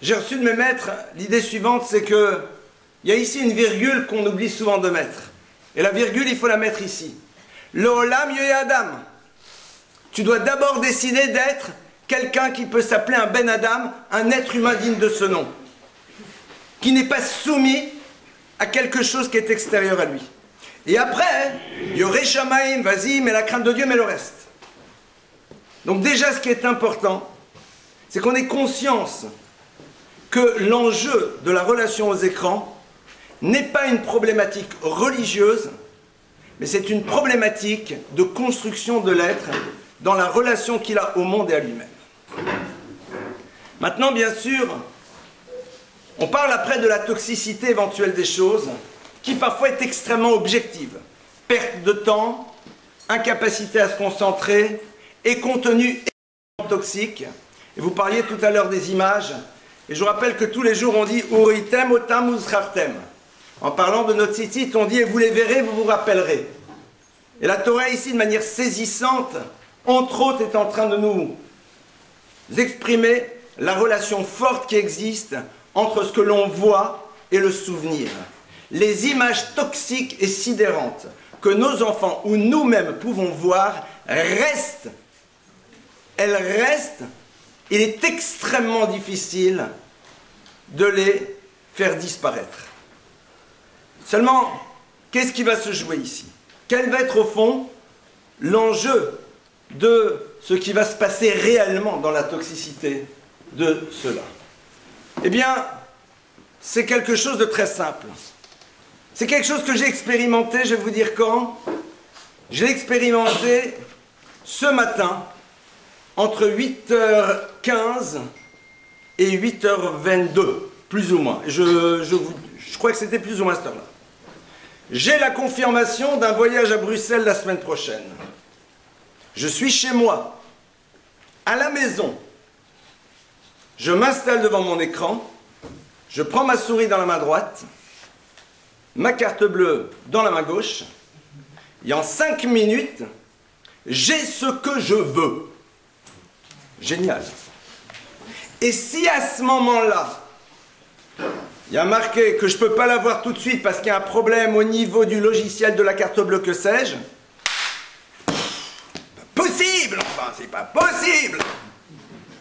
J'ai reçu de mes maîtres l'idée suivante, c'est que il y a ici une virgule qu'on oublie souvent de mettre. Et la virgule, il faut la mettre ici. L'olam yore adam. Tu dois d'abord décider d'être quelqu'un qui peut s'appeler un Ben Adam, un être humain digne de ce nom, qui n'est pas soumis à quelque chose qui est extérieur à lui. Et après, Yoreh Shamaim, vas-y, mais la crainte de Dieu, mais le reste. Donc déjà, ce qui est important, c'est qu'on ait conscience que l'enjeu de la relation aux écrans n'est pas une problématique religieuse, mais c'est une problématique de construction de l'être dans la relation qu'il a au monde et à lui-même. Maintenant, bien sûr, on parle après de la toxicité éventuelle des choses, qui parfois est extrêmement objective. Perte de temps, incapacité à se concentrer, et contenu toxique. Et vous parliez tout à l'heure des images, et je vous rappelle que tous les jours on dit « Uritem otam uzchartem ». En parlant de notre site, on dit « Et vous les verrez, vous vous rappellerez ». Et la Torah ici, de manière saisissante, entre autres, est en train de nous exprimer la relation forte qui existe entre ce que l'on voit et le souvenir. Les images toxiques et sidérantes que nos enfants ou nous-mêmes pouvons voir restent. Elles restent. Il est extrêmement difficile de les faire disparaître. Seulement, qu'est-ce qui va se jouer ici? Quel va être au fond l'enjeu de ce qui va se passer réellement dans la toxicité de cela? Eh bien, c'est quelque chose de très simple. C'est quelque chose que j'ai expérimenté, je vais vous dire quand. J'ai expérimenté ce matin, entre 8h15 et 8h22, plus ou moins. Je crois que c'était plus ou moins cette heure-là. J'ai la confirmation d'un voyage à Bruxelles la semaine prochaine. Je suis chez moi, à la maison. Je m'installe devant mon écran, je prends ma souris dans la main droite, ma carte bleue dans la main gauche, et en 5 minutes, j'ai ce que je veux. Génial. Et si à ce moment-là, il y a marqué que je ne peux pas l'avoir tout de suite parce qu'il y a un problème au niveau du logiciel de la carte bleue, que sais-je, possible, enfin, c'est pas possible.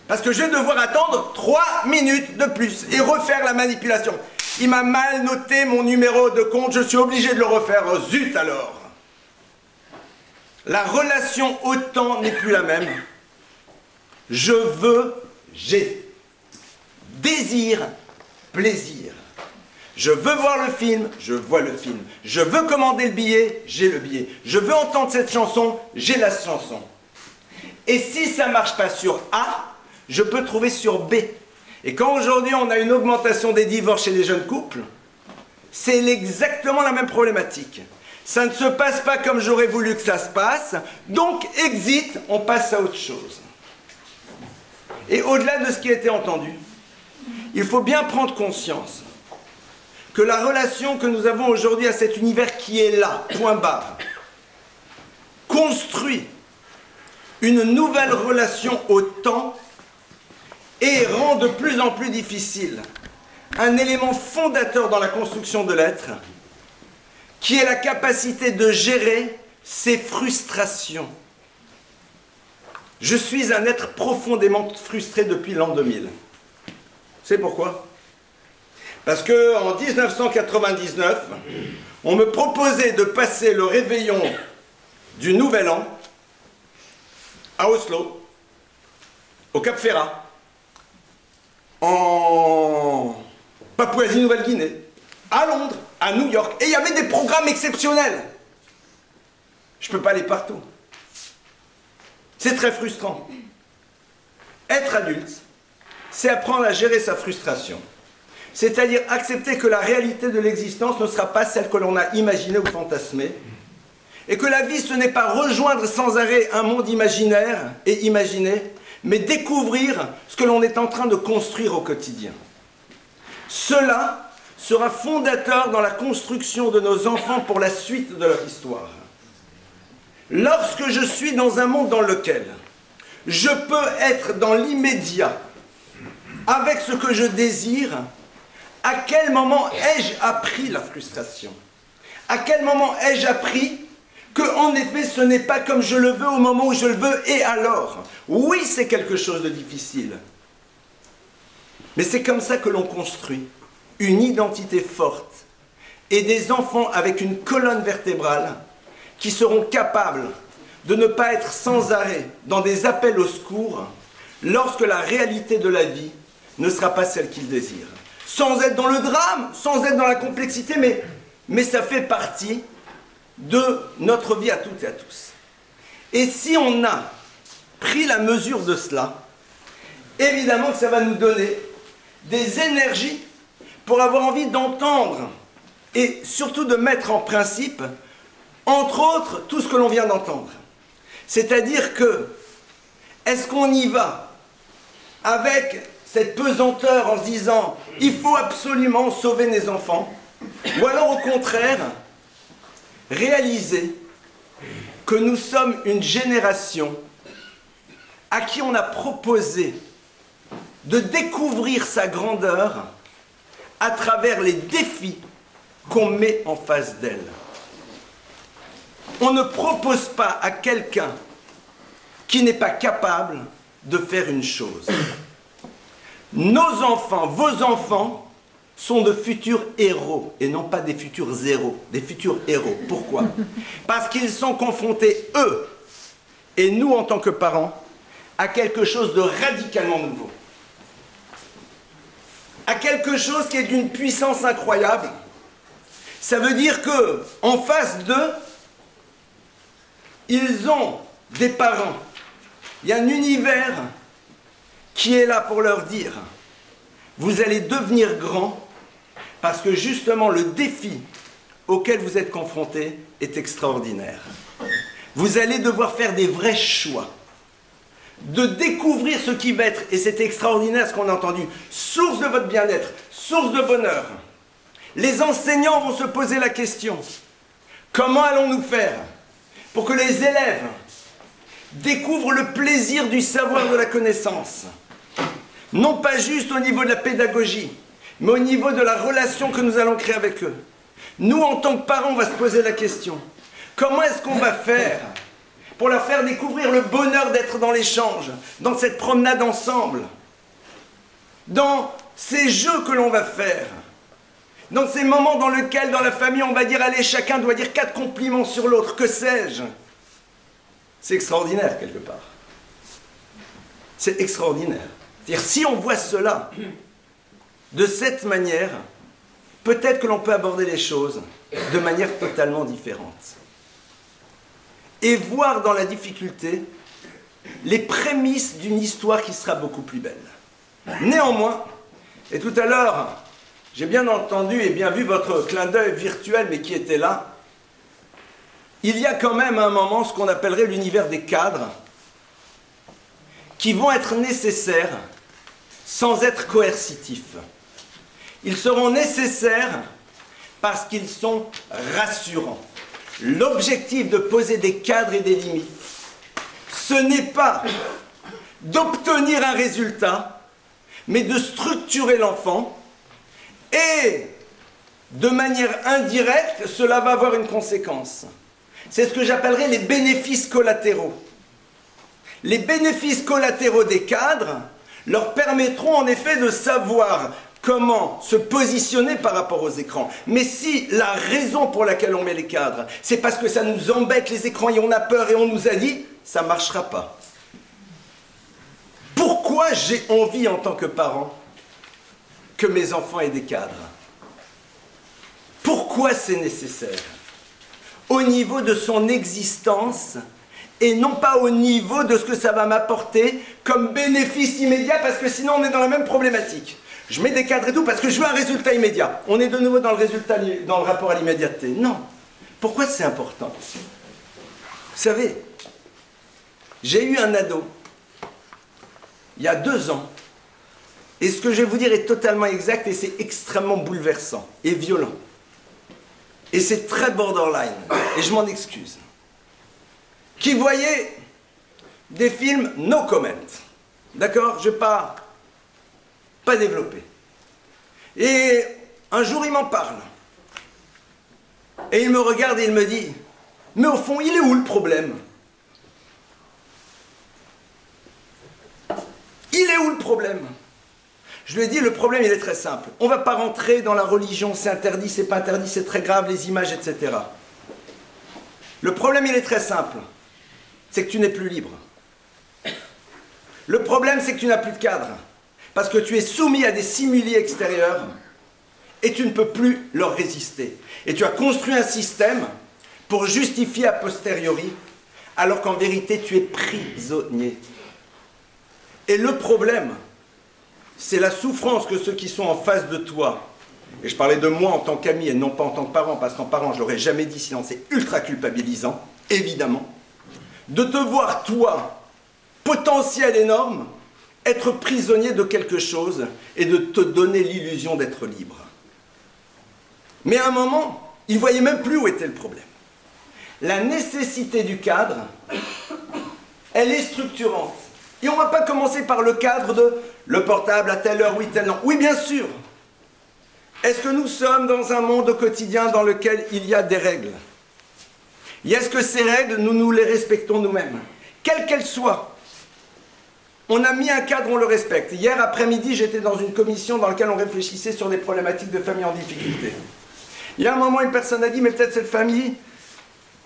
Parce que je vais devoir attendre 3 minutes de plus et refaire la manipulation. Il m'a mal noté mon numéro de compte, je suis obligé de le refaire. Oh, zut alors. La relation au temps n'est plus la même. Je veux, j'ai. Désir, plaisir. Je veux voir le film, je vois le film. Je veux commander le billet, j'ai le billet. Je veux entendre cette chanson, j'ai la chanson. Et si ça ne marche pas sur A, je peux trouver sur B. Et quand aujourd'hui on a une augmentation des divorces chez les jeunes couples, c'est exactement la même problématique. Ça ne se passe pas comme j'aurais voulu que ça se passe, donc exit, on passe à autre chose. Et au-delà de ce qui a été entendu, il faut bien prendre conscience que la relation que nous avons aujourd'hui à cet univers qui est là, point barre, construit une nouvelle relation au temps et rend de plus en plus difficile un élément fondateur dans la construction de l'être, qui est la capacité de gérer ses frustrations. Je suis un être profondément frustré depuis l'an 2000. C'est pourquoi? Parce qu'en 1999, on me proposait de passer le réveillon du Nouvel An à Oslo, au Cap Ferrat, en Papouasie-Nouvelle-Guinée, à Londres, à New York. Et il y avait des programmes exceptionnels. Je ne peux pas aller partout. C'est très frustrant. Être adulte, c'est apprendre à gérer sa frustration. C'est-à-dire accepter que la réalité de l'existence ne sera pas celle que l'on a imaginée ou fantasmée, et que la vie, ce n'est pas rejoindre sans arrêt un monde imaginaire et imaginé, mais découvrir ce que l'on est en train de construire au quotidien. Cela sera fondateur dans la construction de nos enfants pour la suite de leur histoire. Lorsque je suis dans un monde dans lequel je peux être dans l'immédiat avec ce que je désire, à quel moment ai-je appris la frustration? À quel moment ai-je appris que, en effet, ce n'est pas comme je le veux au moment où je le veux, et alors? Oui, c'est quelque chose de difficile. Mais c'est comme ça que l'on construit une identité forte et des enfants avec une colonne vertébrale qui seront capables de ne pas être sans arrêt dans des appels au secours lorsque la réalité de la vie ne sera pas celle qu'ils désirent. Sans être dans le drame, sans être dans la complexité, mais ça fait partie de notre vie à toutes et à tous. Et si on a pris la mesure de cela, évidemment que ça va nous donner des énergies pour avoir envie d'entendre et surtout de mettre en principe, entre autres, tout ce que l'on vient d'entendre. C'est-à-dire que, est-ce qu'on y va avec cette pesanteur en se disant « il faut absolument sauver mes enfants » ou alors au contraire, réaliser que nous sommes une génération à qui on a proposé de découvrir sa grandeur à travers les défis qu'on met en face d'elle. On ne propose pas à quelqu'un qui n'est pas capable de faire une chose. Nos enfants, vos enfants, sont de futurs héros, et non pas des futurs zéros, des futurs héros. Pourquoi? Parce qu'ils sont confrontés, eux, et nous en tant que parents, à quelque chose de radicalement nouveau. À quelque chose qui est d'une puissance incroyable. Ça veut dire que, en face d'eux, ils ont des parents. Il y a un univers qui est là pour leur dire « Vous allez devenir grand parce que justement le défi auquel vous êtes confrontés est extraordinaire. Vous allez devoir faire des vrais choix, de découvrir ce qui va être, et c'est extraordinaire ce qu'on a entendu, source de votre bien-être, source de bonheur. Les enseignants vont se poser la question, comment allons-nous faire pour que les élèves découvrent le plaisir du savoir de la connaissance, non pas juste au niveau de la pédagogie, mais au niveau de la relation que nous allons créer avec eux. Nous, en tant que parents, on va se poser la question, comment est-ce qu'on va faire pour leur faire découvrir le bonheur d'être dans l'échange, dans cette promenade ensemble, dans ces jeux que l'on va faire, dans ces moments dans lesquels, dans la famille, on va dire, allez, chacun doit dire 4 compliments sur l'autre, que sais-je? C'est extraordinaire, quelque part. C'est extraordinaire. C'est-à-dire, si on voit cela de cette manière, peut-être que l'on peut aborder les choses de manière totalement différente. Et voir dans la difficulté les prémices d'une histoire qui sera beaucoup plus belle. Néanmoins, et tout à l'heure, j'ai bien entendu et bien vu votre clin d'œil virtuel, mais qui était là, il y a quand même à un moment ce qu'on appellerait l'univers des cadres, qui vont être nécessaires sans être coercitifs. Ils seront nécessaires parce qu'ils sont rassurants. L'objectif de poser des cadres et des limites, ce n'est pas d'obtenir un résultat, mais de structurer l'enfant, et de manière indirecte, cela va avoir une conséquence. C'est ce que j'appellerais les bénéfices collatéraux. Les bénéfices collatéraux des cadres leur permettront en effet de savoir comment se positionner par rapport aux écrans. Mais si la raison pour laquelle on met les cadres, c'est parce que ça nous embête les écrans et on a peur et on nous a dit, ça ne marchera pas. Pourquoi j'ai envie en tant que parent que mes enfants aient des cadres? Pourquoi c'est nécessaire? Au niveau de son existence et non pas au niveau de ce que ça va m'apporter comme bénéfice immédiat, parce que sinon on est dans la même problématique. Je mets des cadres et tout parce que je veux un résultat immédiat. On est de nouveau dans le rapport à l'immédiateté. Non. Pourquoi c'est important? Vous savez, j'ai eu un ado il y a 2 ans, et ce que je vais vous dire est totalement exact et c'est extrêmement bouleversant et violent. Et c'est très borderline, et je m'en excuse. Qui voyait des films no comment. D'accord? Je ne vais pas développer. Et un jour, il m'en parle. Et il me regarde et il me dit, mais au fond, il est où le problème? Il est où le problème? Je lui ai dit, le problème, il est très simple. On ne va pas rentrer dans la religion, c'est interdit, c'est pas interdit, c'est très grave, les images, etc. Le problème, il est très simple. C'est que tu n'es plus libre. Le problème, c'est que tu n'as plus de cadre. Parce que tu es soumis à des stimuli extérieurs et tu ne peux plus leur résister. Et tu as construit un système pour justifier a posteriori, alors qu'en vérité, tu es prisonnier. Et le problème, c'est la souffrance que ceux qui sont en face de toi, et je parlais de moi en tant qu'ami et non pas en tant que parent, parce qu'en parent, je ne l'aurais jamais dit, sinon c'est ultra culpabilisant, évidemment, de te voir, toi, potentiel énorme, être prisonnier de quelque chose et de te donner l'illusion d'être libre. Mais à un moment, il ne voyait même plus où était le problème. La nécessité du cadre, elle est structurante. Et on ne va pas commencer par le cadre de le portable à telle heure, oui, telle non. Oui, bien sûr. Est-ce que nous sommes dans un monde au quotidien dans lequel il y a des règles? Et est-ce que ces règles, nous les respectons nous-mêmes? Quelles qu'elles soient. On a mis un cadre, on le respecte. Hier après-midi, j'étais dans une commission dans laquelle on réfléchissait sur des problématiques de famille en difficulté. Il y a un moment, une personne a dit, mais peut-être cette famille,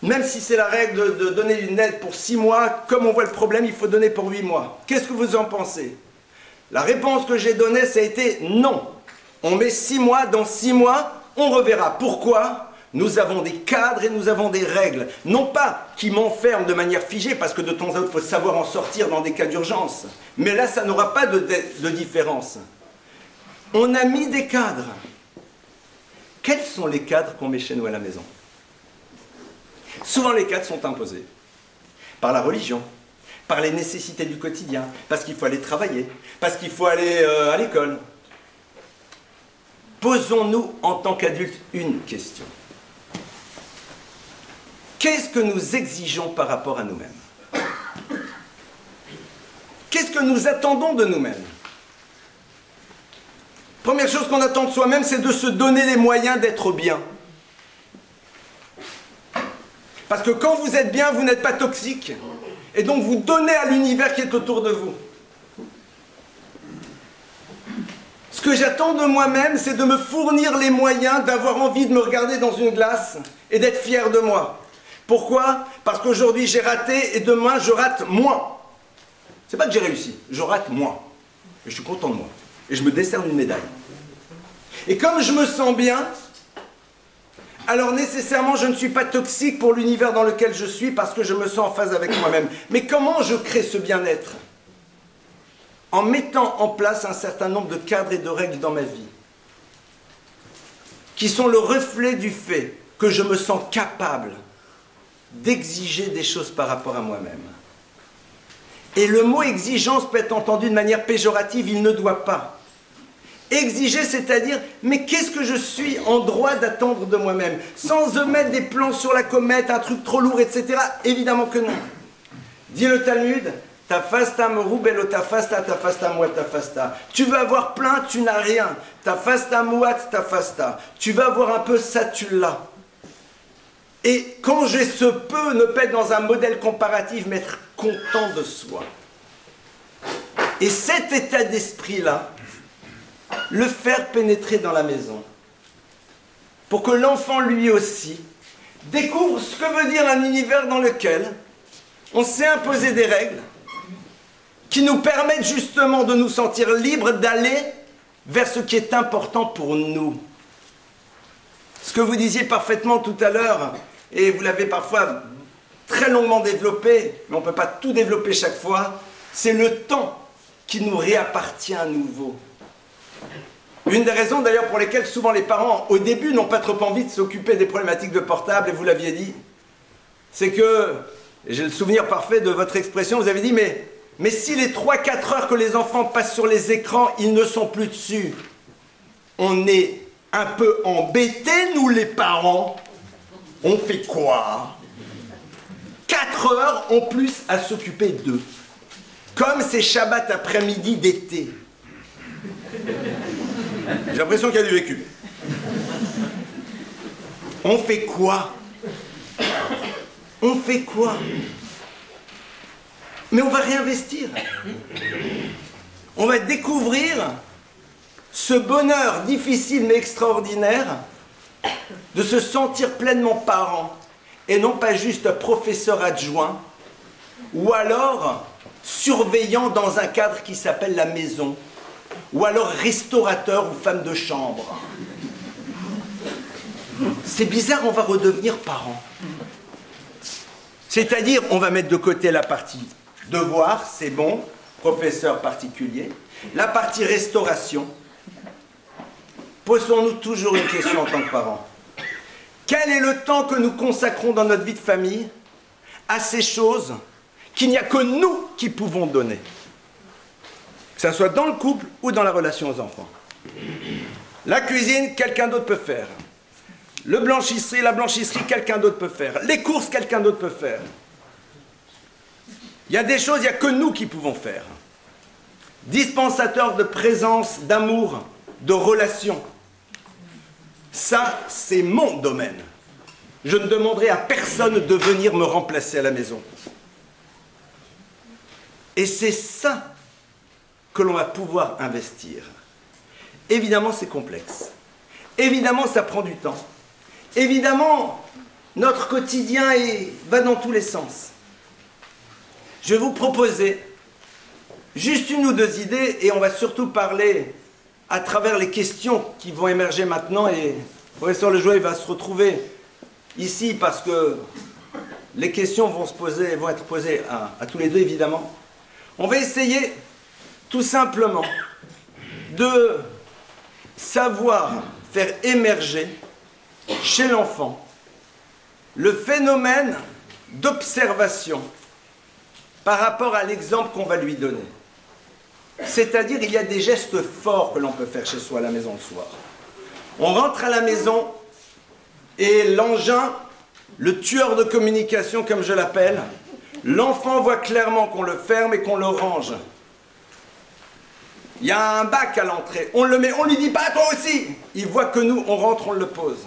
même si c'est la règle de donner une aide pour 6 mois, comme on voit le problème, il faut donner pour 8 mois. Qu'est-ce que vous en pensez? La réponse que j'ai donnée, ça a été non. On met 6 mois, dans 6 mois, on reverra. Pourquoi? Nous avons des cadres et nous avons des règles. Non pas qui m'enferment de manière figée, parce que de temps à autre, il faut savoir en sortir dans des cas d'urgence. Mais là, ça n'aura pas de différence. On a mis des cadres. Quels sont les cadres qu'on met chez nous à la maison? Souvent, les cadres sont imposés par la religion, par les nécessités du quotidien, parce qu'il faut aller travailler, parce qu'il faut aller à l'école. Posons-nous en tant qu'adultes une question. Qu'est-ce que nous exigeons par rapport à nous-mêmes? Qu'est-ce que nous attendons de nous-mêmes? Première chose qu'on attend de soi-même, c'est de se donner les moyens d'être bien. Parce que quand vous êtes bien, vous n'êtes pas toxique. Et donc vous donnez à l'univers qui est autour de vous. Ce que j'attends de moi-même, c'est de me fournir les moyens d'avoir envie de me regarder dans une glace et d'être fier de moi. Pourquoi? Parce qu'aujourd'hui j'ai raté et demain je rate moins. C'est pas que j'ai réussi, je rate moins. Et je suis content de moi. Et je me décerne une médaille. Et comme je me sens bien, alors nécessairement je ne suis pas toxique pour l'univers dans lequel je suis parce que je me sens en phase avec moi-même. Mais comment je crée ce bien-être? En mettant en place un certain nombre de cadres et de règles dans ma vie qui sont le reflet du fait que je me sens capable d'exiger des choses par rapport à moi-même. Et le mot exigence peut être entendu de manière péjorative, il ne doit pas. Exiger, c'est-à-dire, mais qu'est-ce que je suis en droit d'attendre de moi-même? Sans mettre des plans sur la comète, un truc trop lourd, etc. Évidemment que non. Dit le Talmud, tafasta merubelo tafasta, tafasta muat tafasta. Tu veux avoir plein, tu n'as rien. Tafasta muat tafasta. Tu veux avoir un peu, ça tu l'as. Et quand j'ai ce peu, ne pas être dans un modèle comparatif, mais être content de soi. Et cet état d'esprit-là, le faire pénétrer dans la maison, pour que l'enfant lui aussi découvre ce que veut dire un univers dans lequel on s'est imposé des règles qui nous permettent justement de nous sentir libres d'aller vers ce qui est important pour nous. Ce que vous disiez parfaitement tout à l'heure, et vous l'avez parfois très longuement développé, mais on ne peut pas tout développer chaque fois, c'est le temps qui nous réappartient à nouveau. Une des raisons d'ailleurs pour lesquelles souvent les parents, au début, n'ont pas trop envie de s'occuper des problématiques de portable, et vous l'aviez dit, c'est que, et j'ai le souvenir parfait de votre expression, vous avez dit, mais si les 3-4 heures que les enfants passent sur les écrans, ils ne sont plus dessus, on est un peu embêtés, nous les parents. On fait quoi? 4 heures en plus à s'occuper d'eux. Comme ces Shabbats après-midi d'été. J'ai l'impression qu'il y a du vécu. On fait quoi? On fait quoi? Mais on va réinvestir. On va découvrir ce bonheur difficile mais extraordinaire de se sentir pleinement parent et non pas juste professeur adjoint ou alors surveillant dans un cadre qui s'appelle la maison ou alors restaurateur ou femme de chambre. C'est bizarre, on va redevenir parent. C'est-à-dire, on va mettre de côté la partie devoir, c'est bon, professeur particulier, la partie restauration. Posons-nous toujours une question en tant que parents. Quel est le temps que nous consacrons dans notre vie de famille à ces choses qu'il n'y a que nous qui pouvons donner? Que ce soit dans le couple ou dans la relation aux enfants. La cuisine, quelqu'un d'autre peut faire. La blanchisserie, quelqu'un d'autre peut faire. Les courses, quelqu'un d'autre peut faire. Il y a des choses, il n'y a que nous qui pouvons faire. Dispensateur de présence, d'amour, de relation. Ça, c'est mon domaine. Je ne demanderai à personne de venir me remplacer à la maison. Et c'est ça que l'on va pouvoir investir. Évidemment, c'est complexe. Évidemment, ça prend du temps. Évidemment, notre quotidien va dans tous les sens. Je vais vous proposer juste une ou deux idées et on va surtout parler à travers les questions qui vont émerger maintenant. Et le professeur Lejoie va se retrouver ici parce que les questions vont être posées à tous les deux, évidemment. On va essayer tout simplement de savoir faire émerger chez l'enfant le phénomène d'observation par rapport à l'exemple qu'on va lui donner. C'est-à-dire, il y a des gestes forts que l'on peut faire chez soi à la maison le soir. On rentre à la maison et l'engin, le tueur de communication comme je l'appelle, l'enfant voit clairement qu'on le ferme et qu'on le range. Il y a un bac à l'entrée, on le met, on lui dit pas toi aussi. Il voit que nous, on rentre, on le pose.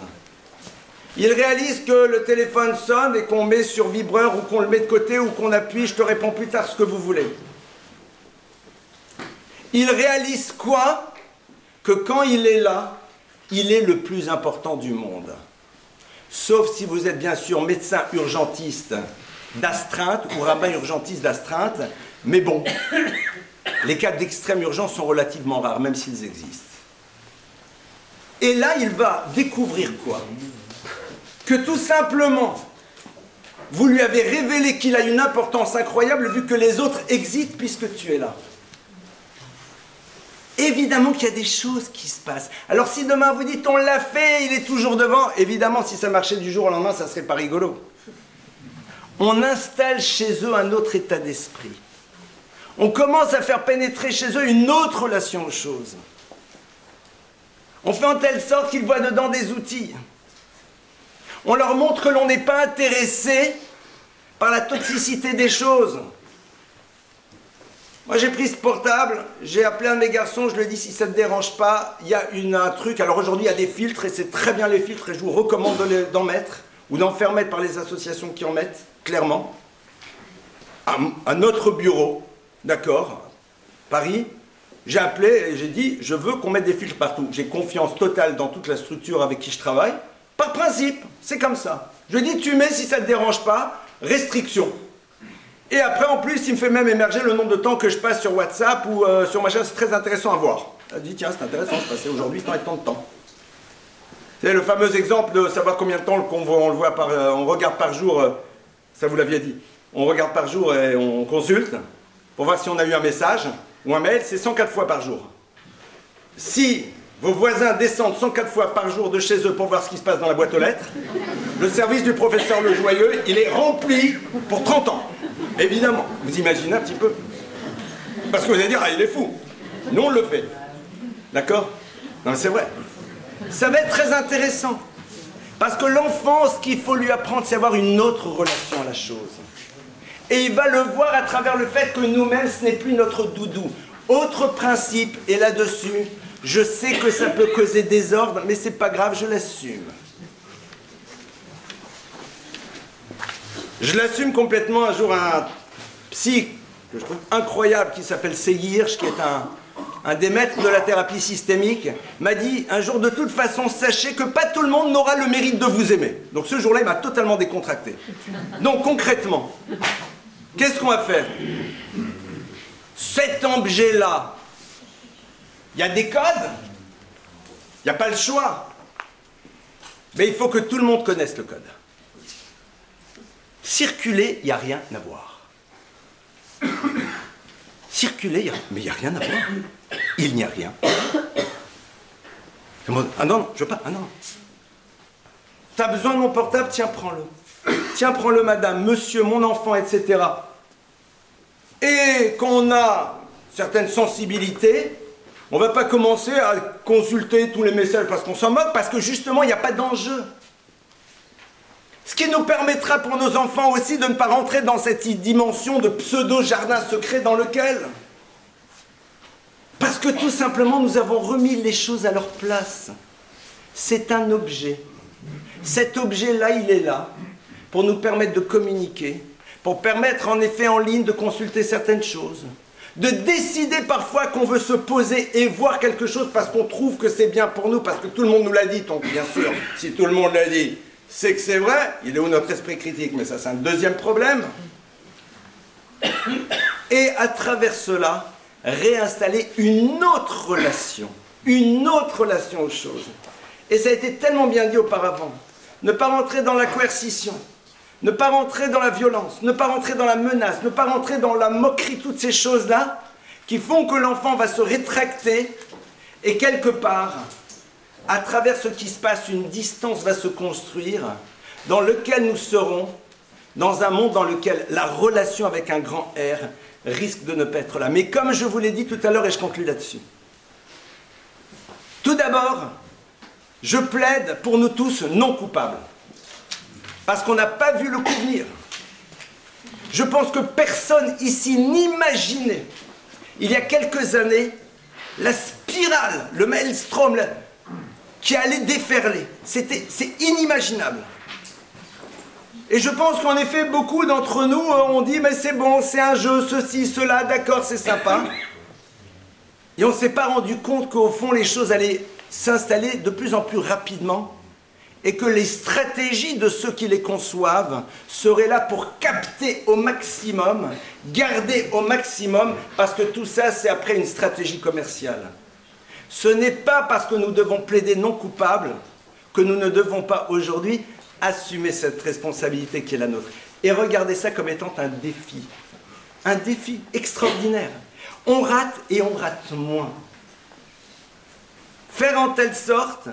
Il réalise que le téléphone sonne et qu'on met sur vibreur ou qu'on le met de côté ou qu'on appuie, je te réponds plus tard ce que vous voulez. Il réalise quoi? Que quand il est là, il est le plus important du monde. Sauf si vous êtes bien sûr médecin urgentiste d'astreinte ou rabbin urgentiste d'astreinte, mais bon, les cas d'extrême urgence sont relativement rares, même s'ils existent. Et là, il va découvrir quoi? Que tout simplement, vous lui avez révélé qu'il a une importance incroyable vu que les autres existent puisque tu es là. Évidemment qu'il y a des choses qui se passent. Alors si demain vous dites on l'a fait, il est toujours devant, évidemment si ça marchait du jour au lendemain, ça serait pas rigolo. On installe chez eux un autre état d'esprit. On commence à faire pénétrer chez eux une autre relation aux choses. On fait en telle sorte qu'ils voient dedans des outils. On leur montre que l'on n'est pas intéressé par la toxicité des choses. Moi j'ai pris ce portable, j'ai appelé un de mes garçons, je lui ai dit si ça ne te dérange pas, il y a un truc, alors aujourd'hui il y a des filtres et c'est très bien les filtres et je vous recommande d'en mettre ou d'en faire mettre par les associations qui en mettent, clairement. À notre bureau, d'accord, Paris, j'ai appelé et j'ai dit je veux qu'on mette des filtres partout. J'ai confiance totale dans toute la structure avec qui je travaille, par principe, c'est comme ça. Je lui ai dit tu mets si ça ne te dérange pas, restriction. Et après, en plus, il me fait même émerger le nombre de temps que je passe sur WhatsApp ou sur machin, c'est très intéressant à voir. Elle dit, tiens, c'est intéressant, je passais aujourd'hui tant et tant de temps. C'est le fameux exemple de savoir combien de temps on regarde par jour, ça vous l'aviez dit, on regarde par jour et on consulte, pour voir si on a eu un message ou un mail, c'est 104 fois par jour. Si vos voisins descendent 104 fois par jour de chez eux pour voir ce qui se passe dans la boîte aux lettres, le service du professeur Le Joyeux, il est rempli pour 30 ans. Évidemment, vous imaginez un petit peu. Parce que vous allez dire, ah il est fou. Nous on le fait. D'accord? Non mais c'est vrai. Ça va être très intéressant. Parce que l'enfant, ce qu'il faut lui apprendre, c'est avoir une autre relation à la chose. Et il va le voir à travers le fait que nous-mêmes, ce n'est plus notre doudou. Autre principe, et là-dessus, je sais que ça peut causer désordre, mais c'est pas grave, je l'assume. Je l'assume complètement. Un jour, un psy que je trouve incroyable, qui s'appelle Seyirch, qui est un des maîtres de la thérapie systémique, m'a dit un jour, de toute façon, sachez que pas tout le monde n'aura le mérite de vous aimer. Donc ce jour-là, il m'a totalement décontracté. Donc concrètement, qu'est-ce qu'on va faire? Cet objet-là, il y a des codes, il n'y a pas le choix. Mais il faut que tout le monde connaisse le code. Circuler, il n'y a rien à voir. Circuler, mais il n'y a rien à voir. Il n'y a rien. Ah non, je veux pas. Ah non. T'as besoin de mon portable, tiens, prends-le. Tiens, prends-le, madame, monsieur, mon enfant, etc. Et quand on a certaines sensibilités, on ne va pas commencer à consulter tous les messages parce qu'on s'en moque, parce que justement, il n'y a pas d'enjeu. Ce qui nous permettra pour nos enfants aussi de ne pas rentrer dans cette dimension de pseudo-jardin secret dans lequel... Parce que tout simplement, nous avons remis les choses à leur place. C'est un objet. Cet objet-là, il est là pour nous permettre de communiquer, pour permettre en effet en ligne de consulter certaines choses, de décider parfois qu'on veut se poser et voir quelque chose parce qu'on trouve que c'est bien pour nous, parce que tout le monde nous l'a dit, donc bien sûr, si tout le monde l'a dit, c'est que c'est vrai. Il est où notre esprit critique? Mais ça, c'est un deuxième problème. Et à travers cela, réinstaller une autre relation aux choses. Et ça a été tellement bien dit auparavant. Ne pas rentrer dans la coercition, ne pas rentrer dans la violence, ne pas rentrer dans la menace, ne pas rentrer dans la moquerie, toutes ces choses-là qui font que l'enfant va se rétracter et quelque part, à travers ce qui se passe, une distance va se construire dans lequel nous serons dans un monde dans lequel la relation avec un grand R risque de ne pas être là. Mais comme je vous l'ai dit tout à l'heure, et je conclue là-dessus, tout d'abord, je plaide pour nous tous non coupables. Parce qu'on n'a pas vu le coup venir. Je pense que personne ici n'imaginait, il y a quelques années, la spirale, le maelstrom qui allait déferler. C'est inimaginable. Et je pense qu'en effet, beaucoup d'entre nous ont dit « mais c'est bon, c'est un jeu, ceci, cela, d'accord, c'est sympa ». Et on ne s'est pas rendu compte qu'au fond, les choses allaient s'installer de plus en plus rapidement et que les stratégies de ceux qui les conçoivent seraient là pour capter au maximum, garder au maximum, parce que tout ça, c'est après une stratégie commerciale. Ce n'est pas parce que nous devons plaider non coupable que nous ne devons pas aujourd'hui assumer cette responsabilité qui est la nôtre. Et regardez ça comme étant un défi extraordinaire. On rate et on rate moins. Faire en telle sorte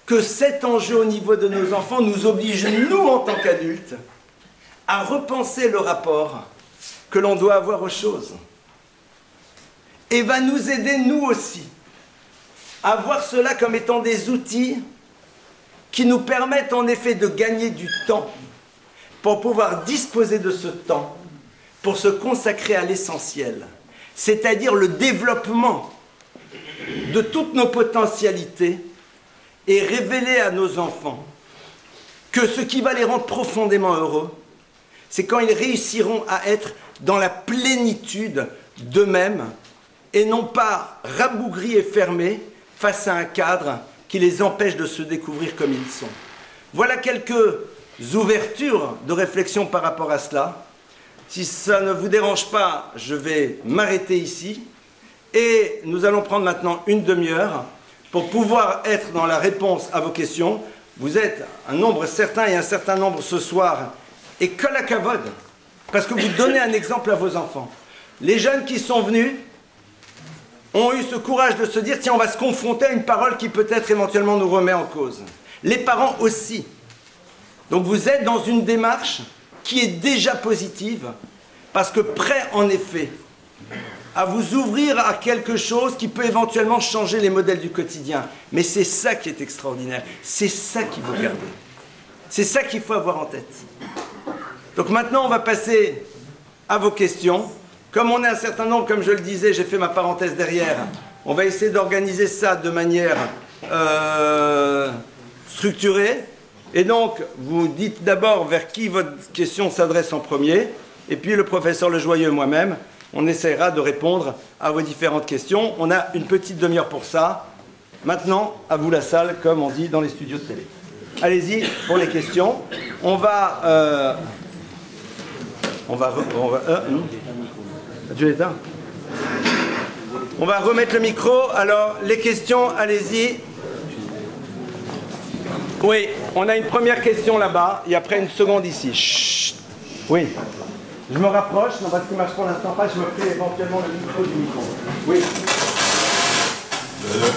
que cet enjeu au niveau de nos enfants nous oblige, nous en tant qu'adultes, à repenser le rapport que l'on doit avoir aux choses. Et va nous aider, nous aussi, à voir cela comme étant des outils qui nous permettent en effet de gagner du temps pour pouvoir disposer de ce temps pour se consacrer à l'essentiel, c'est-à-dire le développement de toutes nos potentialités et révéler à nos enfants que ce qui va les rendre profondément heureux, c'est quand ils réussiront à être dans la plénitude d'eux-mêmes et non pas rabougris et fermés face à un cadre qui les empêche de se découvrir comme ils sont. Voilà quelques ouvertures de réflexion par rapport à cela. Si ça ne vous dérange pas, je vais m'arrêter ici et nous allons prendre maintenant une demi-heure pour pouvoir être dans la réponse à vos questions. Vous êtes un nombre certain et un certain nombre ce soir et que la cavode, parce que vous donnez un exemple à vos enfants. Les jeunes qui sont venus ont eu ce courage de se dire tiens, on va se confronter à une parole qui peut-être éventuellement nous remet en cause. Les parents aussi. Donc vous êtes dans une démarche qui est déjà positive, parce que prêt en effet à vous ouvrir à quelque chose qui peut éventuellement changer les modèles du quotidien. Mais c'est ça qui est extraordinaire, c'est ça qu'il faut garder. C'est ça qu'il faut avoir en tête. Donc maintenant on va passer à vos questions. Comme on est un certain nombre, comme je le disais, j'ai fait ma parenthèse derrière, on va essayer d'organiser ça de manière structurée. Et donc, vous dites d'abord vers qui votre question s'adresse en premier, et puis le professeur Lejoyeux et moi-même, on essaiera de répondre à vos différentes questions. On a une petite demi-heure pour ça. Maintenant, à vous la salle, comme on dit dans les studios de télé. Allez-y pour les questions. On va tu l'éteins ? On va remettre le micro. Alors, les questions, allez-y. Oui, on a une première question là-bas, et après une seconde ici. Chut. Oui. Je me rapproche, non, parce qu'il ne marche pour l'instant pas, je me fais éventuellement le micro du micro. Oui.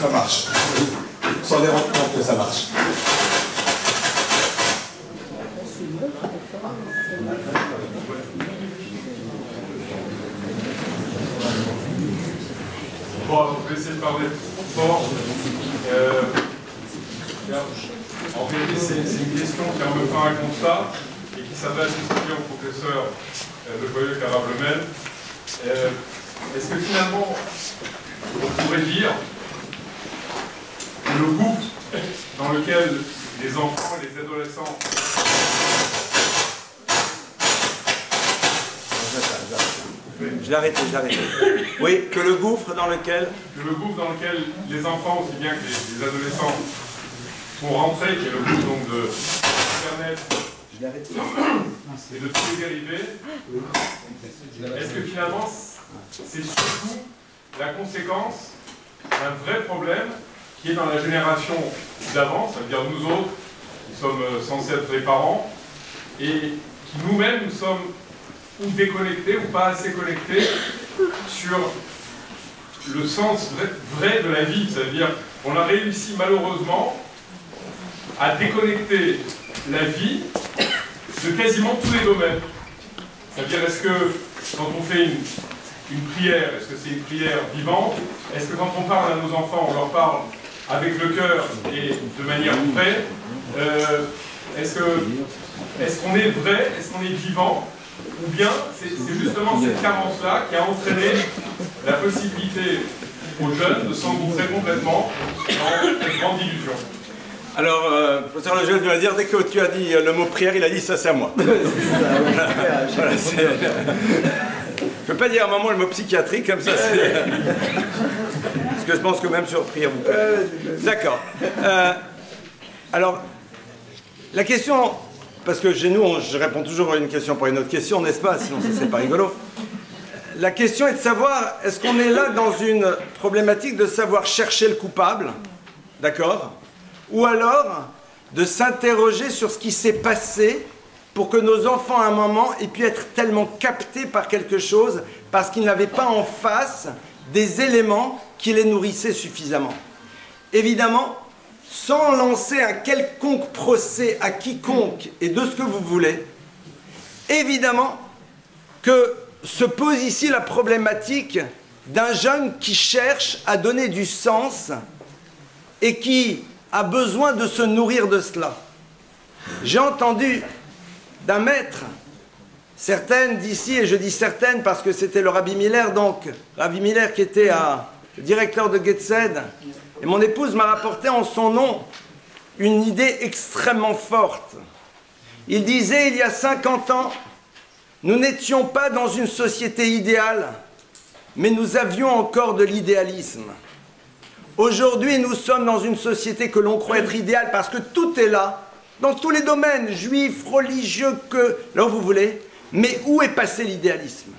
Ça marche. Sans les rendre compte que ça marche. Bon, je vais essayer de parler fort. En vérité, c'est une question qui en me fait un constat et qui s'adresse aussi au professeur Lejoyeux Carablemel. Est-ce que finalement, on pourrait dire que le groupe dans lequel les enfants et les adolescents Je l'ai arrêté. Oui, que le gouffre dans lequel... Que le groupe dans lequel les enfants, aussi bien que les adolescents, font rentrer, qui est le groupe donc de Internet et de tous les dérivés, est-ce que finalement, c'est surtout la conséquence d'un vrai problème qui est dans la génération d'avant, c'est-à-dire nous autres, qui sommes censés être les parents, et qui nous-mêmes, nous sommes ou déconnectés ou pas assez connectés sur le sens vrai de la vie. C'est-à-dire qu'on a réussi malheureusement à déconnecter la vie de quasiment tous les domaines. C'est-à-dire, est-ce que quand on fait une prière, est-ce que c'est une prière vivante? Est-ce que quand on parle à nos enfants, on leur parle avec le cœur et de manière vraie? Est-ce qu'on est vrai? Est-ce qu'on est vivant? Ou bien c'est justement cette carence-là qui a entraîné la possibilité aux jeunes de s'engouffrer complètement dans une grande illusion. Alors, professeur Lejoyeux doit dire, dès que tu as dit le mot prière, il a dit ça c'est à moi. Je ne peux pas dire à un moment le mot psychiatrique comme ça. Parce que je pense que même sur prière vous pouvez. D'accord. Alors, la question, parce que chez nous, je réponds toujours à une question pour une autre question, n'est-ce pas? Sinon, ça c'est pas rigolo. La question est de savoir, est-ce qu'on est là dans une problématique de savoir chercher le coupable, d'accord? Ou alors de s'interroger sur ce qui s'est passé pour que nos enfants à un moment aient pu être tellement captés par quelque chose parce qu'ils n'avaient pas en face des éléments qui les nourrissaient suffisamment. Évidemment, sans lancer un quelconque procès à quiconque et de ce que vous voulez, évidemment que se pose ici la problématique d'un jeune qui cherche à donner du sens et qui a besoin de se nourrir de cela. J'ai entendu d'un maître, certaines d'ici, et je dis certaines parce que c'était le Rabbi Miller, donc Rabbi Miller qui était le directeur de Getzed, et mon épouse m'a rapporté en son nom une idée extrêmement forte. Il disait, il y a 50 ans, nous n'étions pas dans une société idéale, mais nous avions encore de l'idéalisme. Aujourd'hui, nous sommes dans une société que l'on croit être idéale parce que tout est là, dans tous les domaines, juifs, religieux, là où vous voulez, mais où est passé l'idéalisme?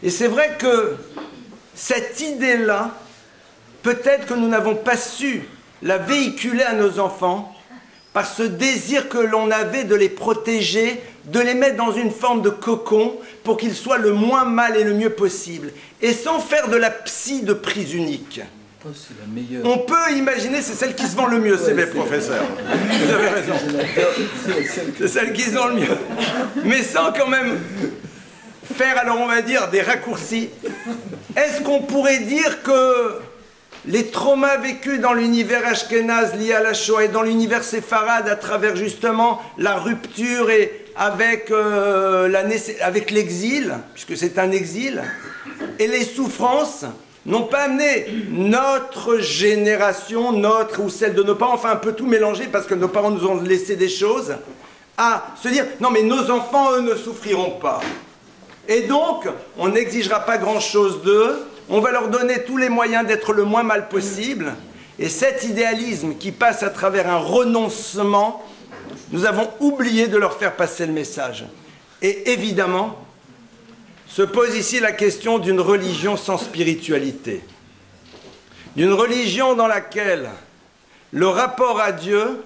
Et c'est vrai que cette idée-là, peut-être que nous n'avons pas su la véhiculer à nos enfants par ce désir que l'on avait de les protéger, de les mettre dans une forme de cocon pour qu'ils soient le moins mal et le mieux possible. Et sans faire de la psy de prise unique. Oh, c'est la meilleure. On peut imaginer, c'est celle qui se vend le mieux, c'est vrai, professeur. Vous avez raison. C'est celle qui se vend le mieux. Mais sans quand même faire, alors on va dire, des raccourcis. Est-ce qu'on pourrait dire que les traumas vécus dans l'univers ashkénaze liés à la Shoah et dans l'univers séfarade à travers justement la rupture et avec l'exil, puisque c'est un exil, et les souffrances n'ont pas amené notre génération, notre ou celle de nos parents, enfin un peu tout mélangé parce que nos parents nous ont laissé des choses, à se dire non mais nos enfants eux ne souffriront pas. Et donc on n'exigera pas grand chose d'eux, on va leur donner tous les moyens d'être le moins mal possible. Et cet idéalisme qui passe à travers un renoncement, nous avons oublié de leur faire passer le message. Et évidemment, se pose ici la question d'une religion sans spiritualité. D'une religion dans laquelle le rapport à Dieu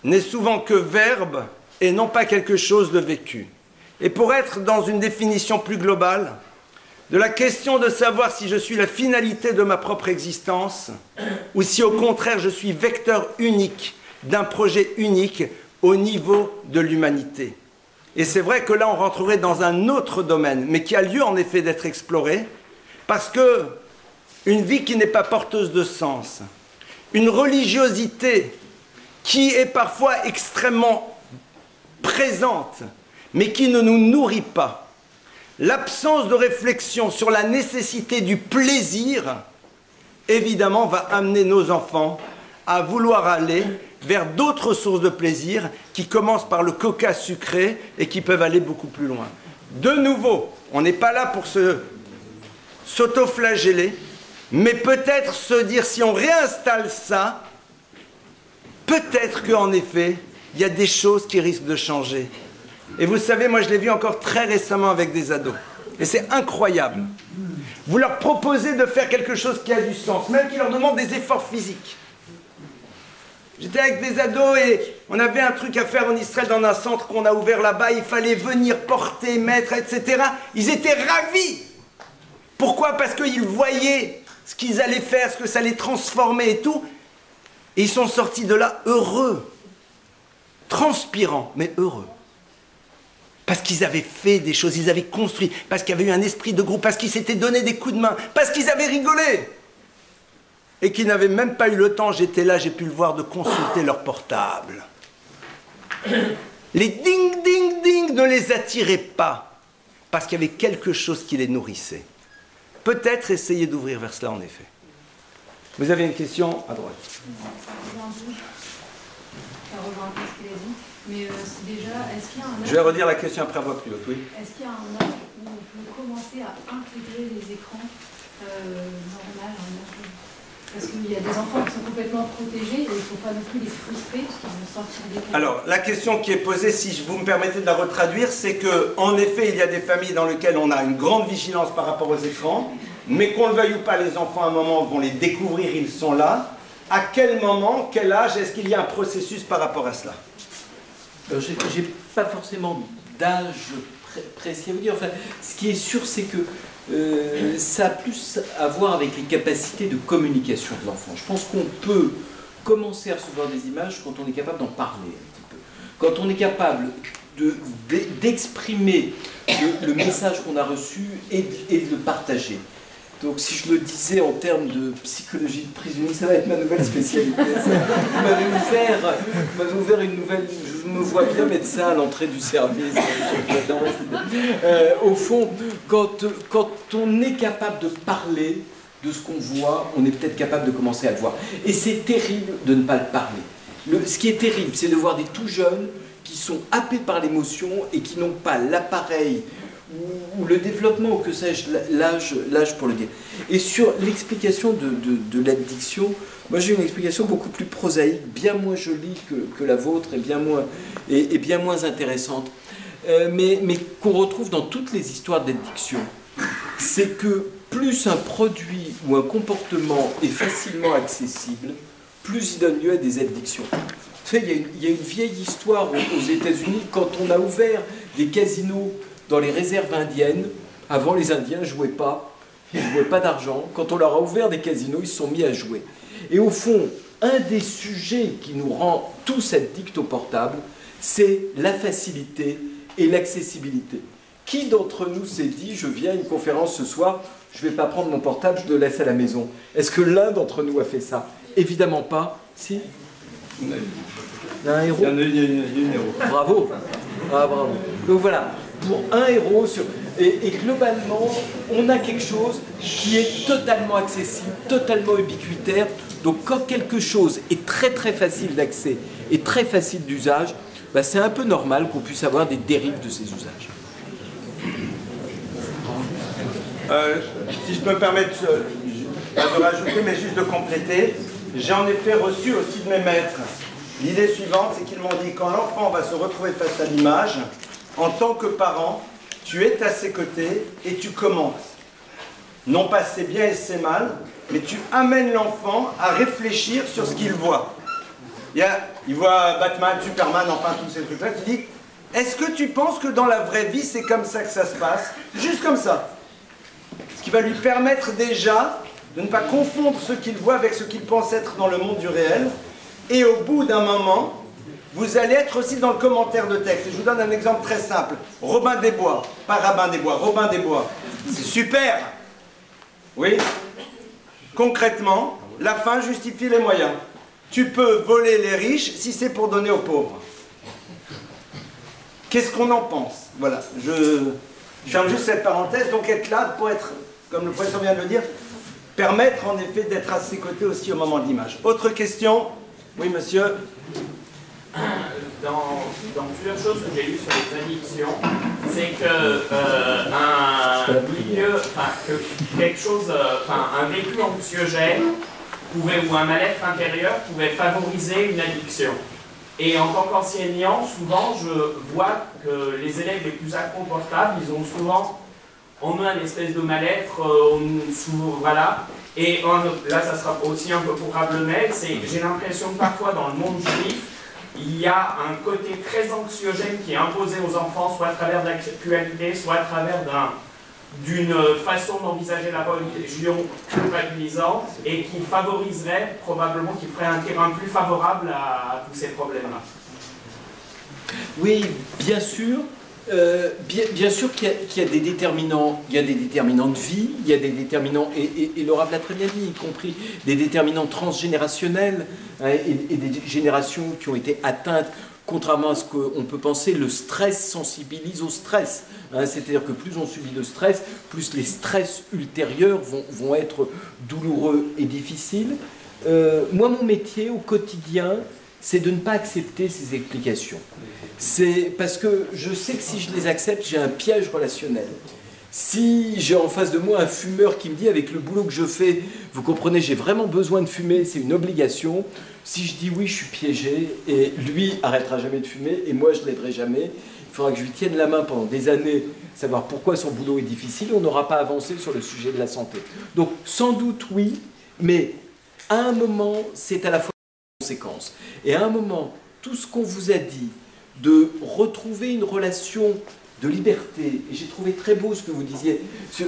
n'est souvent que verbe et non pas quelque chose de vécu. Et pour être dans une définition plus globale, de la question de savoir si je suis la finalité de ma propre existence ou si au contraire je suis vecteur unique d'un projet unique au niveau de l'humanité. Et c'est vrai que là on rentrerait dans un autre domaine, mais qui a lieu en effet d'être exploré, parce que une vie qui n'est pas porteuse de sens, une religiosité qui est parfois extrêmement présente, mais qui ne nous nourrit pas, l'absence de réflexion sur la nécessité du plaisir, évidemment, va amener nos enfants à vouloir aller vers d'autres sources de plaisir qui commencent par le coca sucré et qui peuvent aller beaucoup plus loin. De nouveau, on n'est pas là pour s'autoflageller, mais peut-être se dire, si on réinstalle ça, peut-être qu'en effet, il y a des choses qui risquent de changer. Et vous savez, moi je l'ai vu encore très récemment avec des ados. Et c'est incroyable. Vous leur proposez de faire quelque chose qui a du sens, même qui leur demande des efforts physiques. J'étais avec des ados et on avait un truc à faire en Israël dans un centre qu'on a ouvert là-bas. Il fallait venir porter, mettre, etc. Ils étaient ravis. Pourquoi? Parce qu'ils voyaient ce qu'ils allaient faire, ce que ça allait transformer et tout. Et ils sont sortis de là heureux. Transpirants, mais heureux. Parce qu'ils avaient fait des choses, ils avaient construit, parce qu'il y avait eu un esprit de groupe, parce qu'ils s'étaient donné des coups de main, parce qu'ils avaient rigolé. Et qu'ils n'avaient même pas eu le temps, j'étais là, j'ai pu le voir, de consulter leur portable. Les ding, ding, ding ne les attiraient pas, parce qu'il y avait quelque chose qui les nourrissait. Peut-être essayer d'ouvrir vers cela, en effet. Vous avez une question à droite. Ça rejoint un peu ce qu'il a dit. Mais déjà, est-ce qu'il y a un âge... Je vais redire la question après voix plus haute, oui. Est-ce qu'il y a un âge où on peut commencer à intégrer les écrans normal, parce qu'il y a des enfants qui sont complètement protégés et il ne faut pas non plus les frustrer parce qu'ils vont sortir des écrans. Alors, la question qui est posée, si vous me permettez de la retraduire, c'est qu'en effet, il y a des familles dans lesquelles on a une grande vigilance par rapport aux écrans, mais qu'on le veuille ou pas, les enfants, à un moment, vont les découvrir, ils sont là. À quel moment, quel âge, est-ce qu'il y a un processus par rapport à cela? J'ai pas forcément d'âge précis à vous dire. Enfin, ce qui est sûr, c'est que ça a plus à voir avec les capacités de communication de l'enfant. Je pense qu'on peut commencer à recevoir des images quand on est capable d'en parler un petit peu. Quand on est capable d'exprimer le message qu'on a reçu et de le partager. Donc si je le disais en termes de psychologie de prisonnier, ça va être ma nouvelle spécialité. Vous m'avez ouvert une nouvelle... Je me vois bien mettre ça à l'entrée du service. Au fond, quand on est capable de parler de ce qu'on voit, on est peut-être capable de commencer à le voir. Et c'est terrible de ne pas le parler. Ce qui est terrible, c'est de voir des tout jeunes qui sont happés par l'émotion et qui n'ont pas l'appareil ou le développement, ou que sais-je, l'âge pour le dire. Et sur l'explication de l'addiction, moi j'ai une explication beaucoup plus prosaïque, bien moins jolie que la vôtre et bien moins intéressante, mais qu'on retrouve dans toutes les histoires d'addiction. C'est que plus un produit ou un comportement est facilement accessible, plus il donne lieu à des addictions. Vous savez, il y a une vieille histoire aux États-Unis, quand on a ouvert des casinos dans les réserves indiennes. Avant, les Indiens ne jouaient pas, ils ne jouaient pas d'argent. Quand on leur a ouvert des casinos, ils se sont mis à jouer. Et au fond, un des sujets qui nous rend tous addicts au portable, c'est la facilité et l'accessibilité. Qui d'entre nous s'est dit, je viens à une conférence ce soir, je ne vais pas prendre mon portable, je le laisse à la maison? Est-ce que l'un d'entre nous a fait ça? Évidemment pas. Si? Il y a un héros? Il y a une héros. Bravo. Ah, bravo. Donc voilà, pour un héros, et globalement, on a quelque chose qui est totalement accessible, totalement ubiquitaire. Donc quand quelque chose est très très facile d'accès et très facile d'usage, bah, c'est un peu normal qu'on puisse avoir des dérives de ces usages. Si je peux me permettre de rajouter, mais juste de compléter, j'ai en effet reçu aussi de mes maîtres l'idée suivante, c'est qu'ils m'ont dit, quand l'enfant va se retrouver face à l'image, en tant que parent, tu es à ses côtés et tu commences. Non pas c'est bien et c'est mal, mais tu amènes l'enfant à réfléchir sur ce qu'il voit. Il voit Batman, Superman, enfin tous ces trucs-là, tu dis, est-ce que tu penses que dans la vraie vie, c'est comme ça que ça se passe? Juste comme ça. Ce qui va lui permettre déjà de ne pas confondre ce qu'il voit avec ce qu'il pense être dans le monde du réel. Et au bout d'un moment, vous allez être aussi dans le commentaire de texte. Et je vous donne un exemple très simple. Robin des Bois, pas Rabin des Bois, Robin des Bois. C'est super. Oui. Concrètement, la fin justifie les moyens. Tu peux voler les riches si c'est pour donner aux pauvres. Qu'est-ce qu'on en pense? Voilà, je ferme juste cette parenthèse. Donc être là pour être, comme le professeur vient de le dire, permettre en effet d'être à ses côtés aussi au moment de l'image. Autre question? Oui, monsieur. Dans plusieurs choses que j'ai lues sur les addictions, c'est que un milieu, que quelque chose, un vécu anxiogène ou un mal-être intérieur pouvait favoriser une addiction. Et en tant qu'enseignant, souvent je vois que les élèves les plus inconfortables, ils ont souvent en eux une espèce de mal-être, voilà. Et là, ça sera aussi un peu pour Rabelais, j'ai l'impression que parfois dans le monde juif, il y a un côté très anxiogène qui est imposé aux enfants, soit à travers de l'actualité, soit à travers d'une façon d'envisager la religion culpabilisante, et qui favoriserait, probablement, qui ferait un terrain plus favorable à tous ces problèmes-là. Oui, bien sûr. Bien sûr qu'il y a des déterminants, il y a des déterminants de vie, il y a des déterminants, et le Rav l'a très bien dit, y compris des déterminants transgénérationnels, hein, et des générations qui ont été atteintes, contrairement à ce qu'on peut penser, le stress sensibilise au stress. Hein, c'est-à-dire que plus on subit de stress, plus les stress ultérieurs vont être douloureux et difficiles. Moi, mon métier au quotidien, c'est de ne pas accepter ces explications. C'est parce que je sais que si je les accepte, j'ai un piège relationnel. Si j'ai en face de moi un fumeur qui me dit, avec le boulot que je fais, vous comprenez, j'ai vraiment besoin de fumer, c'est une obligation. Si je dis oui, je suis piégé, et lui arrêtera jamais de fumer, et moi je ne l'aiderai jamais. Il faudra que je lui tienne la main pendant des années, savoir pourquoi son boulot est difficile, on n'aura pas avancé sur le sujet de la santé. Donc sans doute oui, mais à un moment, c'est à la fois une conséquence. Et à un moment, tout ce qu'on vous a dit, de retrouver une relation de liberté, et j'ai trouvé très beau ce que vous disiez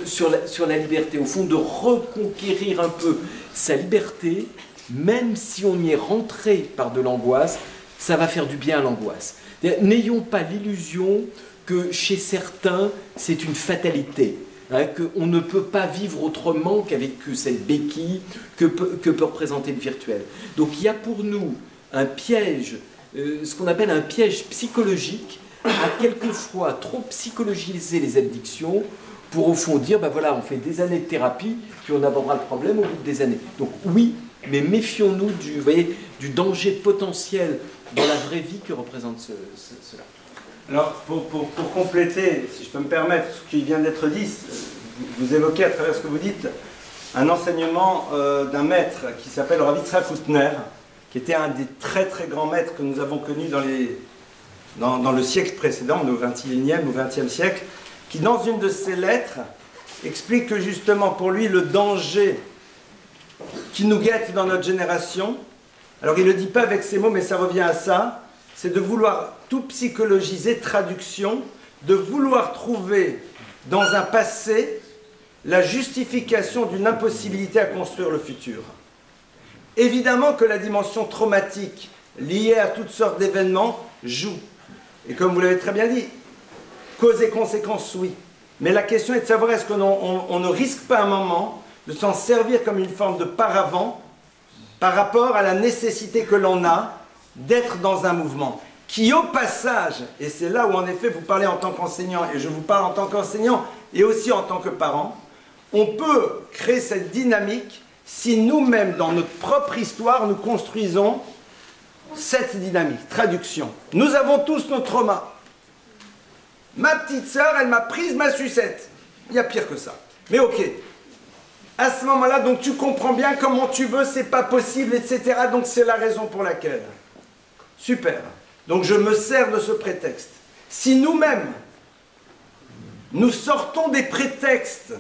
sur la liberté, au fond, de reconquérir un peu sa liberté, même si on y est rentré par de l'angoisse, ça va faire du bien à l'angoisse. N'ayons pas l'illusion que chez certains, c'est une fatalité. hein, qu'on ne peut pas vivre autrement qu'avec cette béquille que peut représenter le virtuel. Donc il y a pour nous un piège, ce qu'on appelle un piège psychologique, à quelquefois trop psychologiser les addictions pour au fond dire, ben voilà, on fait des années de thérapie, puis on abordera le problème au bout des années. Donc oui, mais méfions-nous du danger potentiel dans la vraie vie que représente cela. Alors, pour compléter, si je peux me permettre, ce qui vient d'être dit, vous évoquez à travers ce que vous dites un enseignement d'un maître qui s'appelle Rav Yitzhak Hutner, qui était un des très très grands maîtres que nous avons connus dans le siècle précédent, au XXIe ou XXe siècle, qui dans une de ses lettres explique que justement pour lui le danger qui nous guette dans notre génération, alors il ne le dit pas avec ces mots mais ça revient à ça, c'est de vouloir tout psychologiser, traduction, de vouloir trouver dans un passé la justification d'une impossibilité à construire le futur. Évidemment que la dimension traumatique liée à toutes sortes d'événements joue. Et comme vous l'avez très bien dit, cause et conséquence, oui. Mais la question est de savoir est-ce qu'on ne risque pas un moment de s'en servir comme une forme de paravent par rapport à la nécessité que l'on a d'être dans un mouvement qui, au passage, et c'est là où en effet vous parlez en tant qu'enseignant, et je vous parle en tant qu'enseignant et aussi en tant que parent, on peut créer cette dynamique si nous-mêmes, dans notre propre histoire, nous construisons cette dynamique. Traduction. Nous avons tous nos traumas. Ma petite sœur, elle m'a prise ma sucette. Il y a pire que ça. Mais ok. À ce moment-là, donc tu comprends bien comment tu veux, c'est pas possible, etc. Donc c'est la raison pour laquelle. Super. Donc je me sers de ce prétexte. Si nous-mêmes, nous sortons des prétextes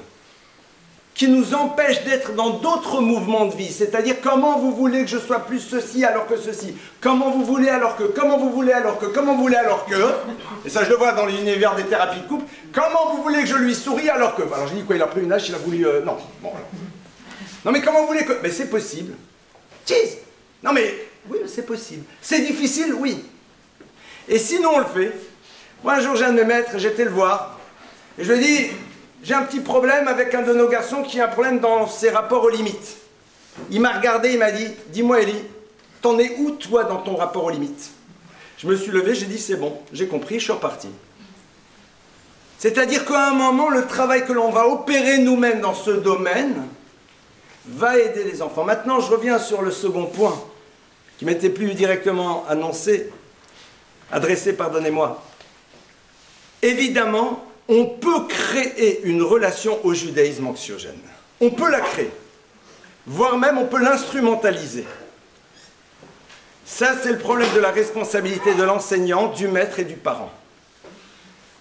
qui nous empêchent d'être dans d'autres mouvements de vie, c'est-à-dire comment vous voulez que je sois plus ceci alors que ceci, comment vous voulez alors que, comment vous voulez alors que, comment vous voulez alors que, et ça je le vois dans l'univers des thérapies de couple, comment vous voulez que je lui sourie alors que, alors je dis quoi, il a pris une hache, il a voulu, non, bon alors. Non mais comment vous voulez que, mais c'est possible, cheese, non mais, oui c'est possible, c'est difficile, oui, et sinon on le fait. Moi un jour j'ai un de mes maîtres, j'étais le voir, et je lui ai dit, j'ai un petit problème avec un de nos garçons qui a un problème dans ses rapports aux limites. Il m'a regardé, il m'a dit, dis-moi Elie, t'en es où toi dans ton rapport aux limites? Je me suis levé, j'ai dit c'est bon, j'ai compris, je suis reparti. C'est-à-dire qu'à un moment, le travail que l'on va opérer nous-mêmes dans ce domaine va aider les enfants. Maintenant, je reviens sur le second point, qui m'était plus directement adressé, pardonnez-moi. Évidemment, on peut créer une relation au judaïsme anxiogène. On peut la créer. Voire même on peut l'instrumentaliser. Ça, c'est le problème de la responsabilité de l'enseignant, du maître et du parent.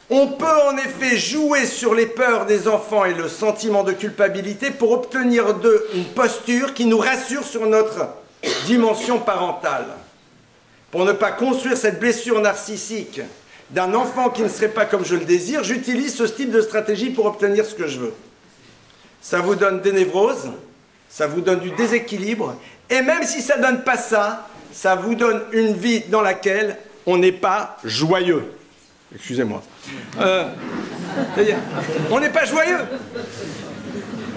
On peut en effet jouer sur les peurs des enfants et le sentiment de culpabilité pour obtenir d'eux une posture qui nous rassure sur notre dimension parentale. Pour ne pas construire cette blessure narcissique d'un enfant qui ne serait pas comme je le désire, j'utilise ce style de stratégie pour obtenir ce que je veux. Ça vous donne des névroses, ça vous donne du déséquilibre, et même si ça ne donne pas ça, ça vous donne une vie dans laquelle on n'est pas joyeux. Excusez-moi. C'est-à-dire, on n'est pas joyeux.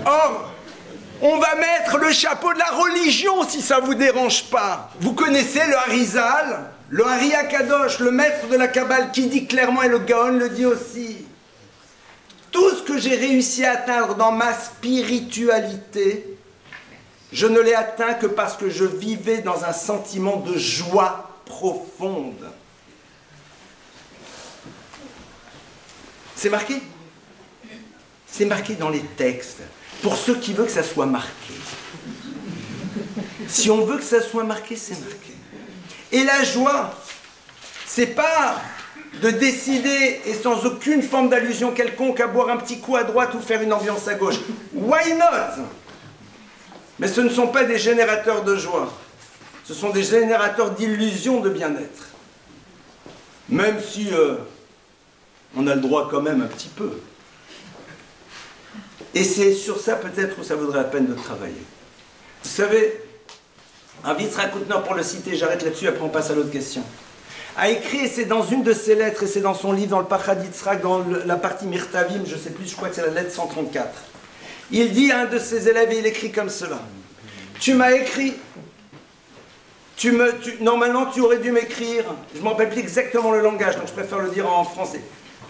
Or, on va mettre le chapeau de la religion si ça ne vous dérange pas. Vous connaissez le Harizal, le Hari Akadosh, le maître de la Kabbale, qui dit clairement, et le Gaon le dit aussi. Tout ce que j'ai réussi à atteindre dans ma spiritualité, je ne l'ai atteint que parce que je vivais dans un sentiment de joie profonde. C'est marqué. C'est marqué dans les textes. Pour ceux qui veulent que ça soit marqué. Si on veut que ça soit marqué, c'est marqué. Et la joie, c'est pas de décider, et sans aucune forme d'allusion quelconque, à boire un petit coup à droite ou faire une ambiance à gauche. Why not? Mais ce ne sont pas des générateurs de joie. Ce sont des générateurs d'illusions de bien-être. Même si on a le droit quand même un petit peu. Et c'est sur ça peut-être où ça vaudrait la peine de travailler. Vous savez, Rav Yitzhak Hutner, pour le citer, j'arrête là-dessus, après on passe à l'autre question. a écrit, et c'est dans une de ses lettres, et c'est dans son livre, dans le Pachad Yitzhak, dans la partie Mirtavim, je ne sais plus, je crois que c'est la lettre 134. Il dit à un de ses élèves, et il écrit comme cela. Tu m'as écrit, normalement tu aurais dû m'écrire, je ne me rappelle plus exactement le langage, donc je préfère le dire en français,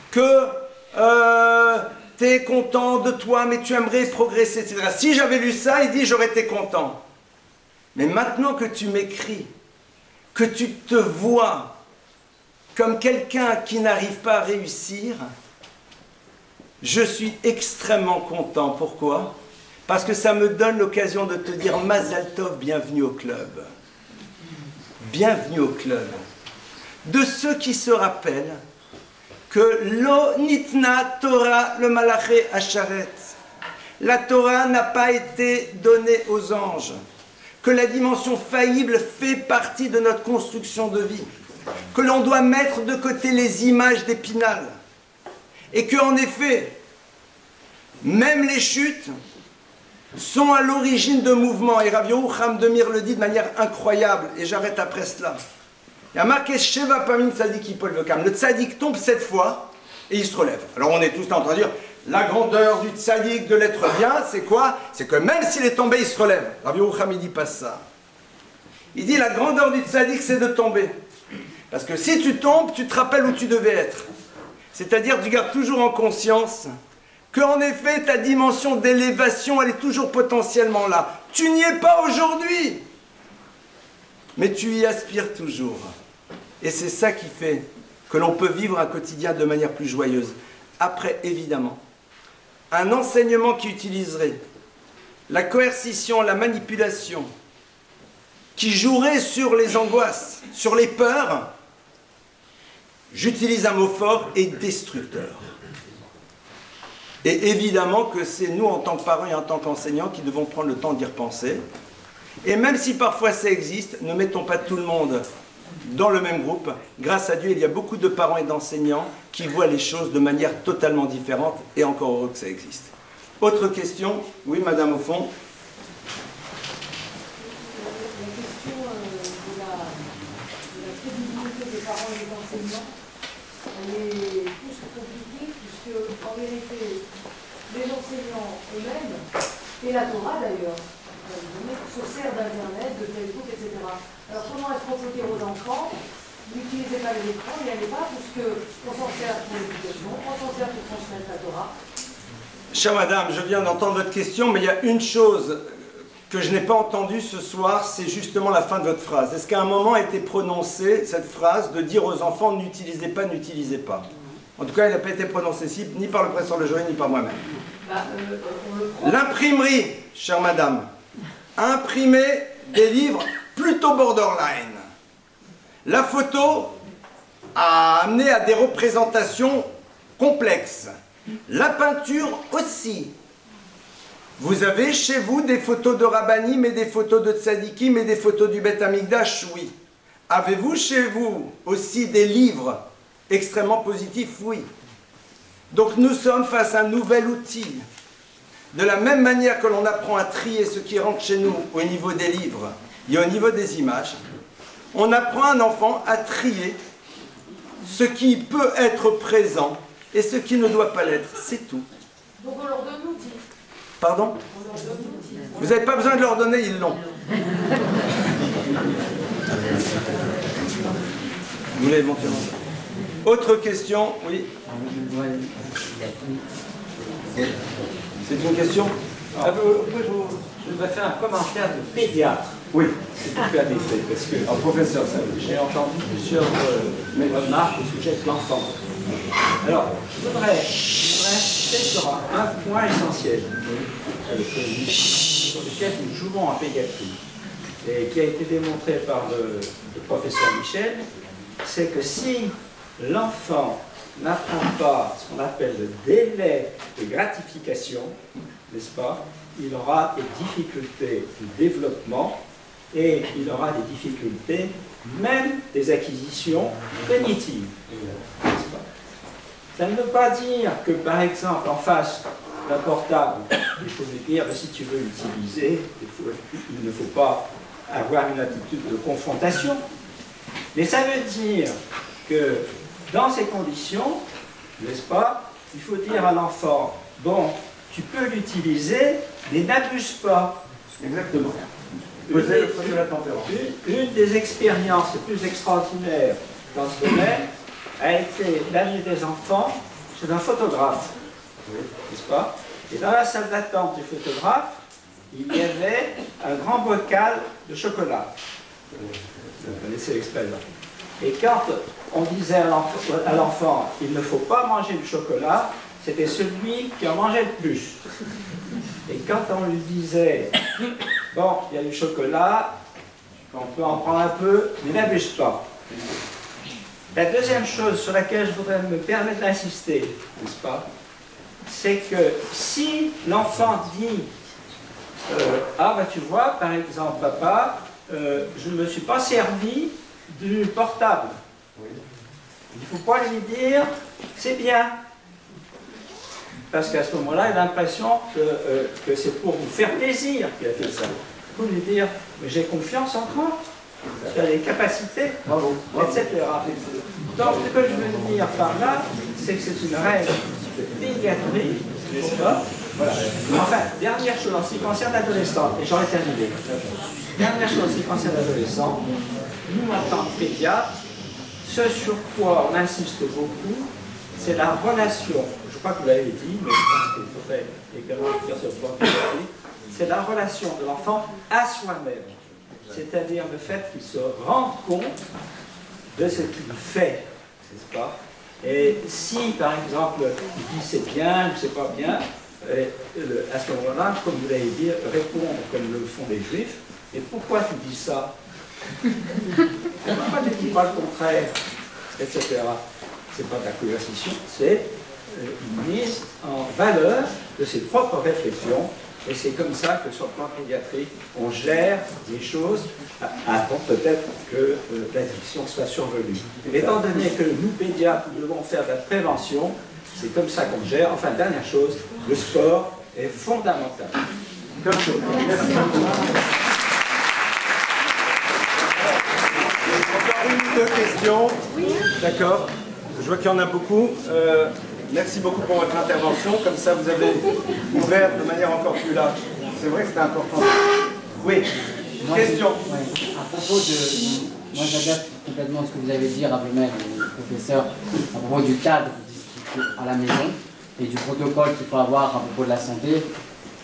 que tu es content de toi, mais tu aimerais progresser, etc. Si j'avais lu ça, il dit, j'aurais été content. Mais maintenant que tu m'écris, que tu te vois comme quelqu'un qui n'arrive pas à réussir, je suis extrêmement content. Pourquoi? Parce que ça me donne l'occasion de te dire Mazal Tov, bienvenue au club. Bienvenue au club. De ceux qui se rappellent que Lo Nitna Torah le Malaché Asharet. La Torah n'a pas été donnée aux anges. Que la dimension faillible fait partie de notre construction de vie, que l'on doit mettre de côté les images d'Épinal, et qu'en effet, même les chutes sont à l'origine de mouvements, et Rav Yerucham Demir le dit de manière incroyable, et j'arrête après cela. Il y a marqué Sheva Pamim Tzadik Yipol Vekam, le Tzadik tombe 7 fois, et il se relève. Alors on est tous là en train de dire, la grandeur du tzaddik, de l'être bien, c'est quoi? C'est que même s'il est tombé, il se relève. Rabbi Yerucham, il dit pas ça. Il dit la grandeur du tzaddik, c'est de tomber. Parce que si tu tombes, tu te rappelles où tu devais être. C'est-à-dire, tu gardes toujours en conscience qu'en effet, ta dimension d'élévation, elle est toujours potentiellement là. Tu n'y es pas aujourd'hui, mais tu y aspires toujours. Et c'est ça qui fait que l'on peut vivre un quotidien de manière plus joyeuse. Après, évidemment, un enseignement qui utiliserait la coercition, la manipulation, qui jouerait sur les angoisses, sur les peurs, j'utilise un mot fort, et destructeur. Et évidemment que c'est nous, en tant que parents et en tant qu'enseignants, qui devons prendre le temps d'y repenser. Et même si parfois ça existe, ne mettons pas tout le monde dans le même groupe. Grâce à Dieu, il y a beaucoup de parents et d'enseignants qui voient les choses de manière totalement différente, et encore heureux que ça existe. Autre question? Oui, madame, au fond. La question de la crédibilité des parents et des enseignants, elle est plus que compliquée, puisque en vérité, les enseignants eux-mêmes, et la Torah d'ailleurs, se sert d'Internet, de Facebook, etc. Alors comment est-ce qu'on peut dire aux enfants, n'utilisez pas l'écran, n'y allez pas, puisqu'on s'en sert pour l'éducation, on s'en sert pour transmettre la Torah. Chère madame, je viens d'entendre votre question, mais il y a une chose que je n'ai pas entendue ce soir, c'est justement la fin de votre phrase. Est-ce qu'à un moment a été prononcée cette phrase de dire aux enfants n'utilisez pas, n'utilisez pas? En tout cas, elle n'a pas été prononcée ici, ni par le professeur Lejoy, ni par moi-même. L'imprimerie, chère madame, imprimer des livres plutôt borderline. La photo a amené à des représentations complexes. La peinture aussi. Vous avez chez vous des photos de Rabbanim et des photos de Tzadikim et des photos du Beth Amikdash? Oui. Avez-vous chez vous aussi des livres extrêmement positifs? Oui. Donc nous sommes face à un nouvel outil. De la même manière que l'on apprend à trier ce qui rentre chez nous au niveau des livres et au niveau des images, on apprend à un enfant à trier ce qui peut être présent et ce qui ne doit pas l'être. C'est tout. Donc on leur donne l'outil. Pardon? On leur donne l'outil. Vous n'avez pas besoin de leur donner, ils l'ont. Vous voulez éventuellement. Autre question? Oui. C'est une question? Je voudrais faire un commentaire de pédiatre. Oui. C'est tout permis, parce que professeur, j'ai entendu plusieurs remarques au sujet de l'enfant. Alors, je voudrais insister sur un point essentiel sur lequel nous jouons en pédiatrie et qui a été démontré par le professeur Michel, c'est que si l'enfant n'apprend pas ce qu'on appelle le délai de gratification, n'est-ce pas, il aura des difficultés de développement et il aura des difficultés, même des acquisitions cognitives. N'est-ce pas? Ça ne veut pas dire que, par exemple, en face d'un portable, il faut lui dire si tu veux l'utiliser, il ne faut pas avoir une attitude de confrontation, Mais ça veut dire que dans ces conditions, n'est-ce pas, il faut dire à l'enfant, bon, tu peux l'utiliser, mais n'abuse pas. Exactement. Poser le choix de la tempérance. Une des expériences les plus extraordinaires dans ce domaine a été l'année des enfants chez un photographe, n'est-ce pas? Et dans la salle d'attente du photographe, il y avait un grand bocal de chocolat. Vous connaissez l'expression. Et quand on disait à l'enfant, il ne faut pas manger du chocolat, c'était celui qui en mangeait le plus. Et quand on lui disait, bon, il y a du chocolat, on peut en prendre un peu, mais n'abuse pas. La deuxième chose sur laquelle je voudrais me permettre d'insister, n'est-ce pas, c'est que si l'enfant dit, ah bah tu vois, par exemple, papa, je ne me suis pas servi du portable. Il ne faut pas lui dire, c'est bien. Parce qu'à ce moment-là, il a l'impression que c'est pour vous faire plaisir qu'il a fait ça. Il faut lui dire, mais j'ai confiance en toi, tu as les capacités, etc. Donc, ce que je veux dire par là, c'est que c'est une règle de pédiatrie, n'est-ce pas? Voilà. Enfin, dernière chose en ce qui concerne l'adolescent, et j'en ai terminé. Dernière chose en ce qui concerne l'adolescent, nous, en tant que pédiatres, ce sur quoi on insiste beaucoup, c'est la relation. Je crois que vous l'avez dit, mais je pense qu'il faudrait également faire ce point. C'est la relation de l'enfant à soi-même. C'est-à-dire le fait qu'il se rende compte de ce qu'il fait, n'est-ce pas? Et si, par exemple, il dit c'est bien ou c'est pas bien, à ce moment-là, comme vous l'avez dit, répondre comme le font les Juifs, et pourquoi tu dis ça? Pourquoi tu ne dis pas le contraire? Etc. C'est pas de la coercition, c'est une mise en valeur de ses propres réflexions. Et c'est comme ça que sur le plan pédiatrique, on gère les choses avant peut-être que l'addiction soit survenue. Étant donné que nous, pédiatres, nous devons faire de la prévention, c'est comme ça qu'on gère. Enfin, dernière chose, le sport est fondamental. Comme chose. Encore une ou deux questions. D'accord. Je vois qu'il y en a beaucoup. Merci beaucoup pour votre intervention. Comme ça, vous avez ouvert de manière encore plus large. C'est vrai que c'était important. Oui. Question. À propos de... Moi, j'adapte complètement ce que vous avez dit, Rabemel, le professeur, à propos du cadre à la maison et du protocole qu'il faut avoir à propos de la santé.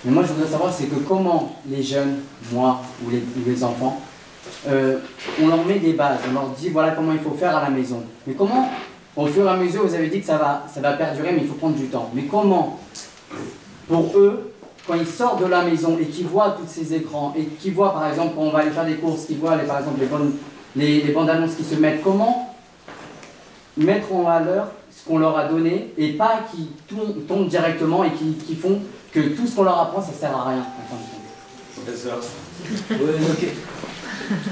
Mais moi, je voudrais savoir, c'est que comment les jeunes, moi ou les enfants, on leur met des bases, on leur dit voilà comment il faut faire à la maison. Mais comment, au fur et à mesure, vous avez dit que ça va perdurer, mais il faut prendre du temps. Mais comment, pour eux, quand ils sortent de la maison et qu'ils voient tous ces écrans, et qu'ils voient par exemple quand on va aller faire des courses, qu'ils voient par exemple les bandes annonces qui se mettent, comment mettre en valeur ce qu'on leur a donné et pas qu'ils tombent directement et qui font que tout ce qu'on leur apprend ça sert à rien. Professeur. Ok.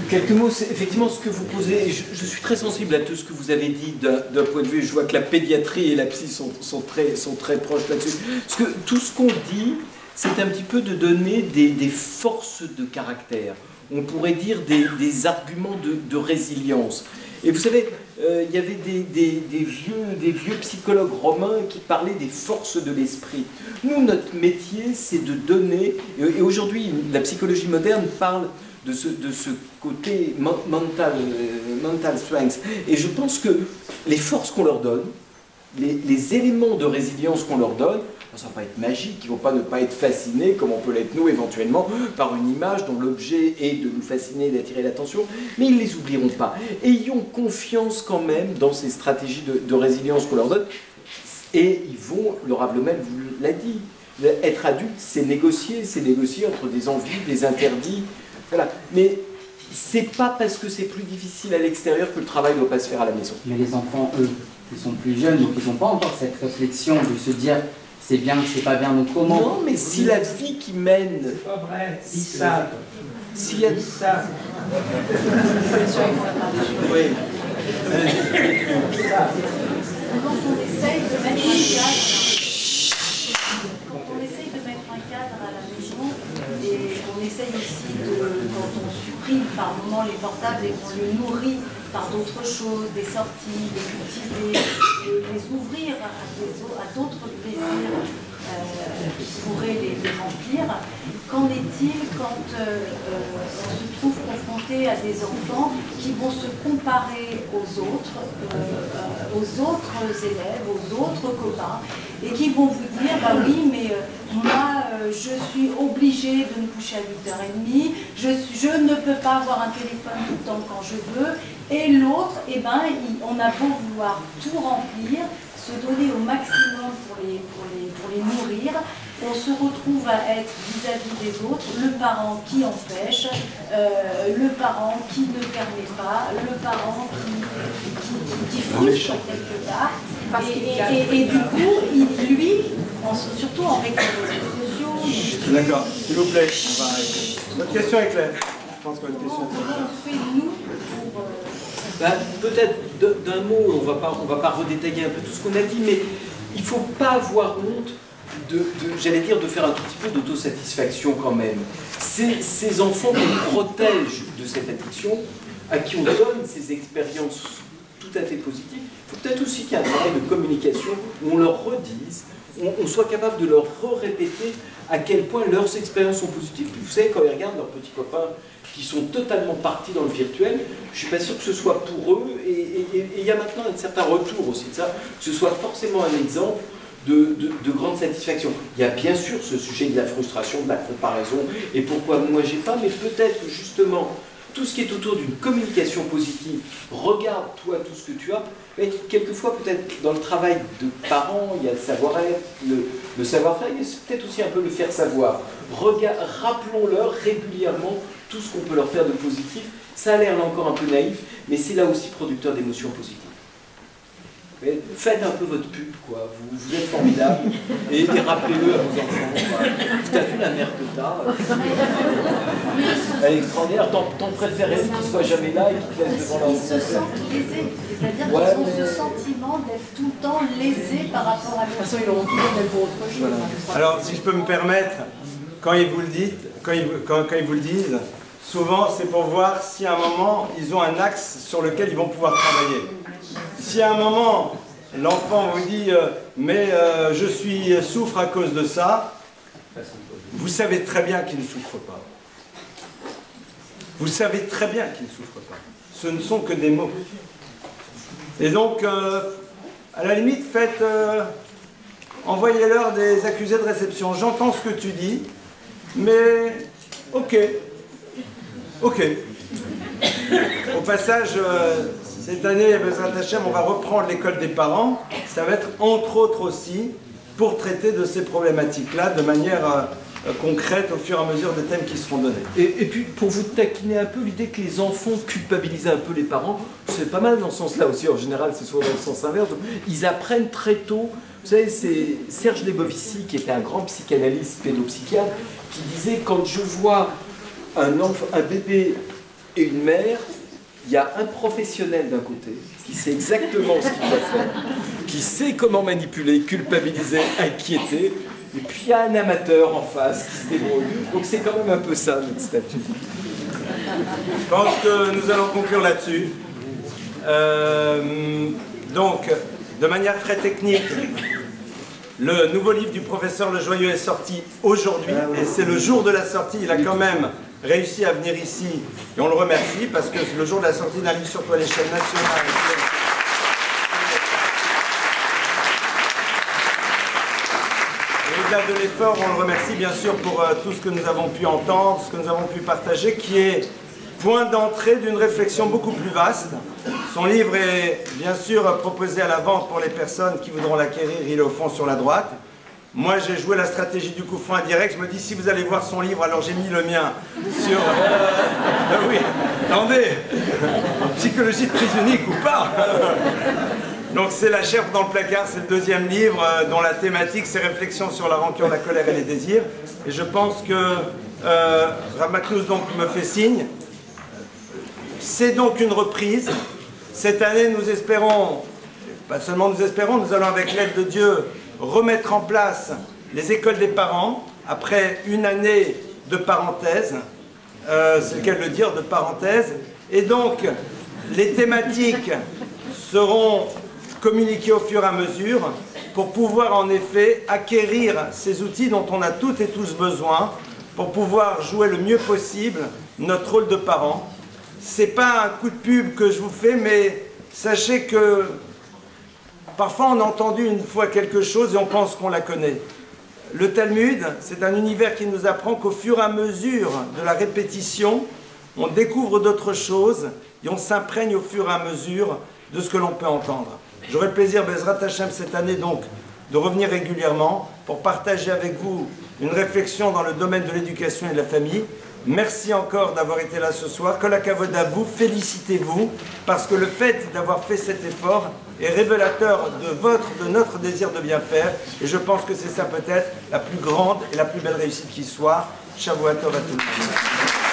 Quelques mots, c'est effectivement ce que vous posez. Je suis très sensible à tout ce que vous avez dit d'un point de vue. Je vois que la pédiatrie et la psy sont très proches là-dessus. Parce que tout ce qu'on dit, c'est un petit peu de donner des forces de caractère. On pourrait dire des arguments de résilience. Et vous savez, il y avait des vieux psychologues romains qui parlaient des forces de l'esprit. Nous, notre métier, c'est de donner, et aujourd'hui, la psychologie moderne parle de ce côté mental strength. Et je pense que les forces qu'on leur donne, les éléments de résilience qu'on leur donne, ça ne va pas être magique, ils ne vont ne pas être fascinés, comme on peut l'être nous éventuellement, par une image dont l'objet est de nous fasciner, d'attirer l'attention, mais ils ne les oublieront pas. Ayons confiance quand même dans ces stratégies de résilience qu'on leur donne, et ils vont, le Rabemel vous l'a dit, être adulte, c'est négocier entre des envies, des interdits, voilà. Mais c'est pas parce que c'est plus difficile à l'extérieur que le travail ne doit pas se faire à la maison. Mais les enfants, eux, qui sont plus jeunes, donc ils n'ont pas encore cette réflexion de se dire c'est bien, c'est pas bien, donc comment? Non, mais si la vie qui mène... C'est pas vrai, ils savent. S'il y a... Ils savent. Oui. Quand on essaye de mettre un cadre à la maison, et on essaye aussi quand on supprime par moment les portables et qu'on le nourrit par d'autres choses, des sorties, les cultiver, les ouvrir à d'autres plaisirs qui pourraient les remplir. Qu'en est-il quand on se trouve confronté à des enfants qui vont se comparer aux autres élèves, aux autres copains, et qui vont vous dire, bah oui, mais moi, je suis obligée de me coucher à 8h30, je ne peux pas avoir un téléphone tout le temps quand je veux, et l'autre, eh ben, on a beau vouloir tout remplir, se donner au maximum pour les nourrir, on se retrouve à être vis-à-vis des autres, le parent qui empêche, le parent qui ne permet pas, le parent qui frustre quelque part. Et du coup, lui, surtout en réseaux sociaux... D'accord, s'il vous plaît, on va arrêter. Votre question est claire. Je pense que votre question est claire. Comment on fait, nous, pour... Peut-être d'un mot, on va pas redétailler un peu tout ce qu'on a dit, mais il ne faut pas avoir honte j'allais dire, de faire un tout petit peu d'autosatisfaction quand même. Ces enfants qu'on protège de cette addiction, à qui on donne ces expériences tout à fait positives, il faut peut-être aussi qu'il y ait un travail de communication où on leur redise, on soit capable de leur répéter à quel point leurs expériences sont positives. Puis vous savez, quand ils regardent leurs petits copains qui sont totalement partis dans le virtuel, je ne suis pas sûr que ce soit pour eux, et il y a maintenant un certain retour aussi de ça, que ce soit forcément un exemple de grande satisfaction. Il y a bien sûr ce sujet de la frustration, de la comparaison, et pourquoi moi j'ai pas, mais peut-être justement tout ce qui est autour d'une communication positive, regarde toi tout ce que tu as, mais quelquefois peut-être dans le travail de parents, il y a le savoir-être, le savoir-faire, il y a peut-être aussi un peu le faire savoir. Rappelons-leur régulièrement tout ce qu'on peut leur faire de positif. Ça a l'air là encore un peu naïf, mais c'est là aussi producteur d'émotions positives. Mais faites un peu votre pub, quoi. Vous êtes formidable, et rappelez-le à vos enfants. T'as vu la mère que t'as? Elle est extraordinaire. Ton préféré qu'il soit jamais là et qu'il te laisse devant Ils se sentent lésés, c'est-à-dire qu'ils ont ce sentiment d'être tout le temps lésés par rapport à l'autre. De toute façon, ils l'auront toujours même pour autre chose. Voilà. Alors, si je peux me permettre, quand ils vous le disent, souvent c'est pour voir si à un moment ils ont un axe sur lequel ils vont pouvoir travailler. Si à un moment l'enfant vous dit mais je souffre à cause de ça, vous savez très bien qu'il ne souffre pas. Vous savez très bien qu'il ne souffre pas. Ce ne sont que des mots. Et donc, à la limite, envoyez-leur des accusés de réception. J'entends ce que tu dis, mais ok. Ok. Au passage, cette année, Bezrat Hashem, on va reprendre l'école des parents. Ça va être entre autres aussi pour traiter de ces problématiques-là de manière concrète au fur et à mesure des thèmes qui seront donnés. Et puis, pour vous taquiner un peu, l'idée que les enfants culpabilisent un peu les parents, c'est pas mal dans ce sens-là aussi. En général, c'est souvent dans le sens inverse. Ils apprennent très tôt. Vous savez, c'est Serge Lebovici, qui était un grand psychanalyste, pédopsychiatre, qui disait « Quand je vois un bébé et une mère, il y a un professionnel d'un côté qui sait exactement ce qu'il doit faire, qui sait comment manipuler, culpabiliser, inquiéter, et puis il y a un amateur en face qui se débrouille. Donc c'est quand même un peu ça notre statut. Je pense que nous allons conclure là-dessus. Donc, de manière très technique, le nouveau livre du professeur Le Joyeux est sorti aujourd'hui, et c'est le jour de la sortie. Il a quand même réussi à venir ici, et on le remercie, parce que le jour de la sortie d'un livre, surtout à l'échelle nationale. Au-delà de l'effort, on le remercie bien sûr pour tout ce que nous avons pu entendre, ce que nous avons pu partager, qui est point d'entrée d'une réflexion beaucoup plus vaste. Son livre est bien sûr proposé à la vente pour les personnes qui voudront l'acquérir, il est au fond sur la droite. Moi j'ai joué la stratégie du coup franc indirect, je me dis si vous allez voir son livre, alors j'ai mis le mien sur... oui, attendez, psychologie de prise unique ou pas. Donc c'est La chèvre dans le placard, c'est le deuxième livre dont la thématique c'est réflexion sur la rancœur, la colère et les désirs. Et je pense que Rav Maknouz donc me fait signe. C'est donc une reprise. Cette année nous espérons, pas seulement nous espérons, nous allons avec l'aide de Dieu remettre en place les écoles des parents après une année de parenthèse. C'est le cas de le dire, de parenthèse. Et donc Les thématiques seront communiquées au fur et à mesure pour pouvoir en effet acquérir ces outils dont on a toutes et tous besoin pour pouvoir jouer le mieux possible notre rôle de parent. C'est pas un coup de pub que je vous fais, mais sachez que parfois on a entendu une fois quelque chose et on pense qu'on la connaît. Le Talmud, c'est un univers qui nous apprend qu'au fur et à mesure de la répétition, on découvre d'autres choses et on s'imprègne au fur et à mesure de ce que l'on peut entendre. J'aurai le plaisir, Bezrat Hashem, cette année donc, de revenir régulièrement pour partager avec vous une réflexion dans le domaine de l'éducation et de la famille. Merci encore d'avoir été là ce soir. Kol hakavod à vous, félicitez-vous, parce que le fait d'avoir fait cet effort est révélateur de notre désir de bien faire. Et je pense que c'est ça peut-être la plus grande et la plus belle réussite qui soit. Shavuot Tov à tous.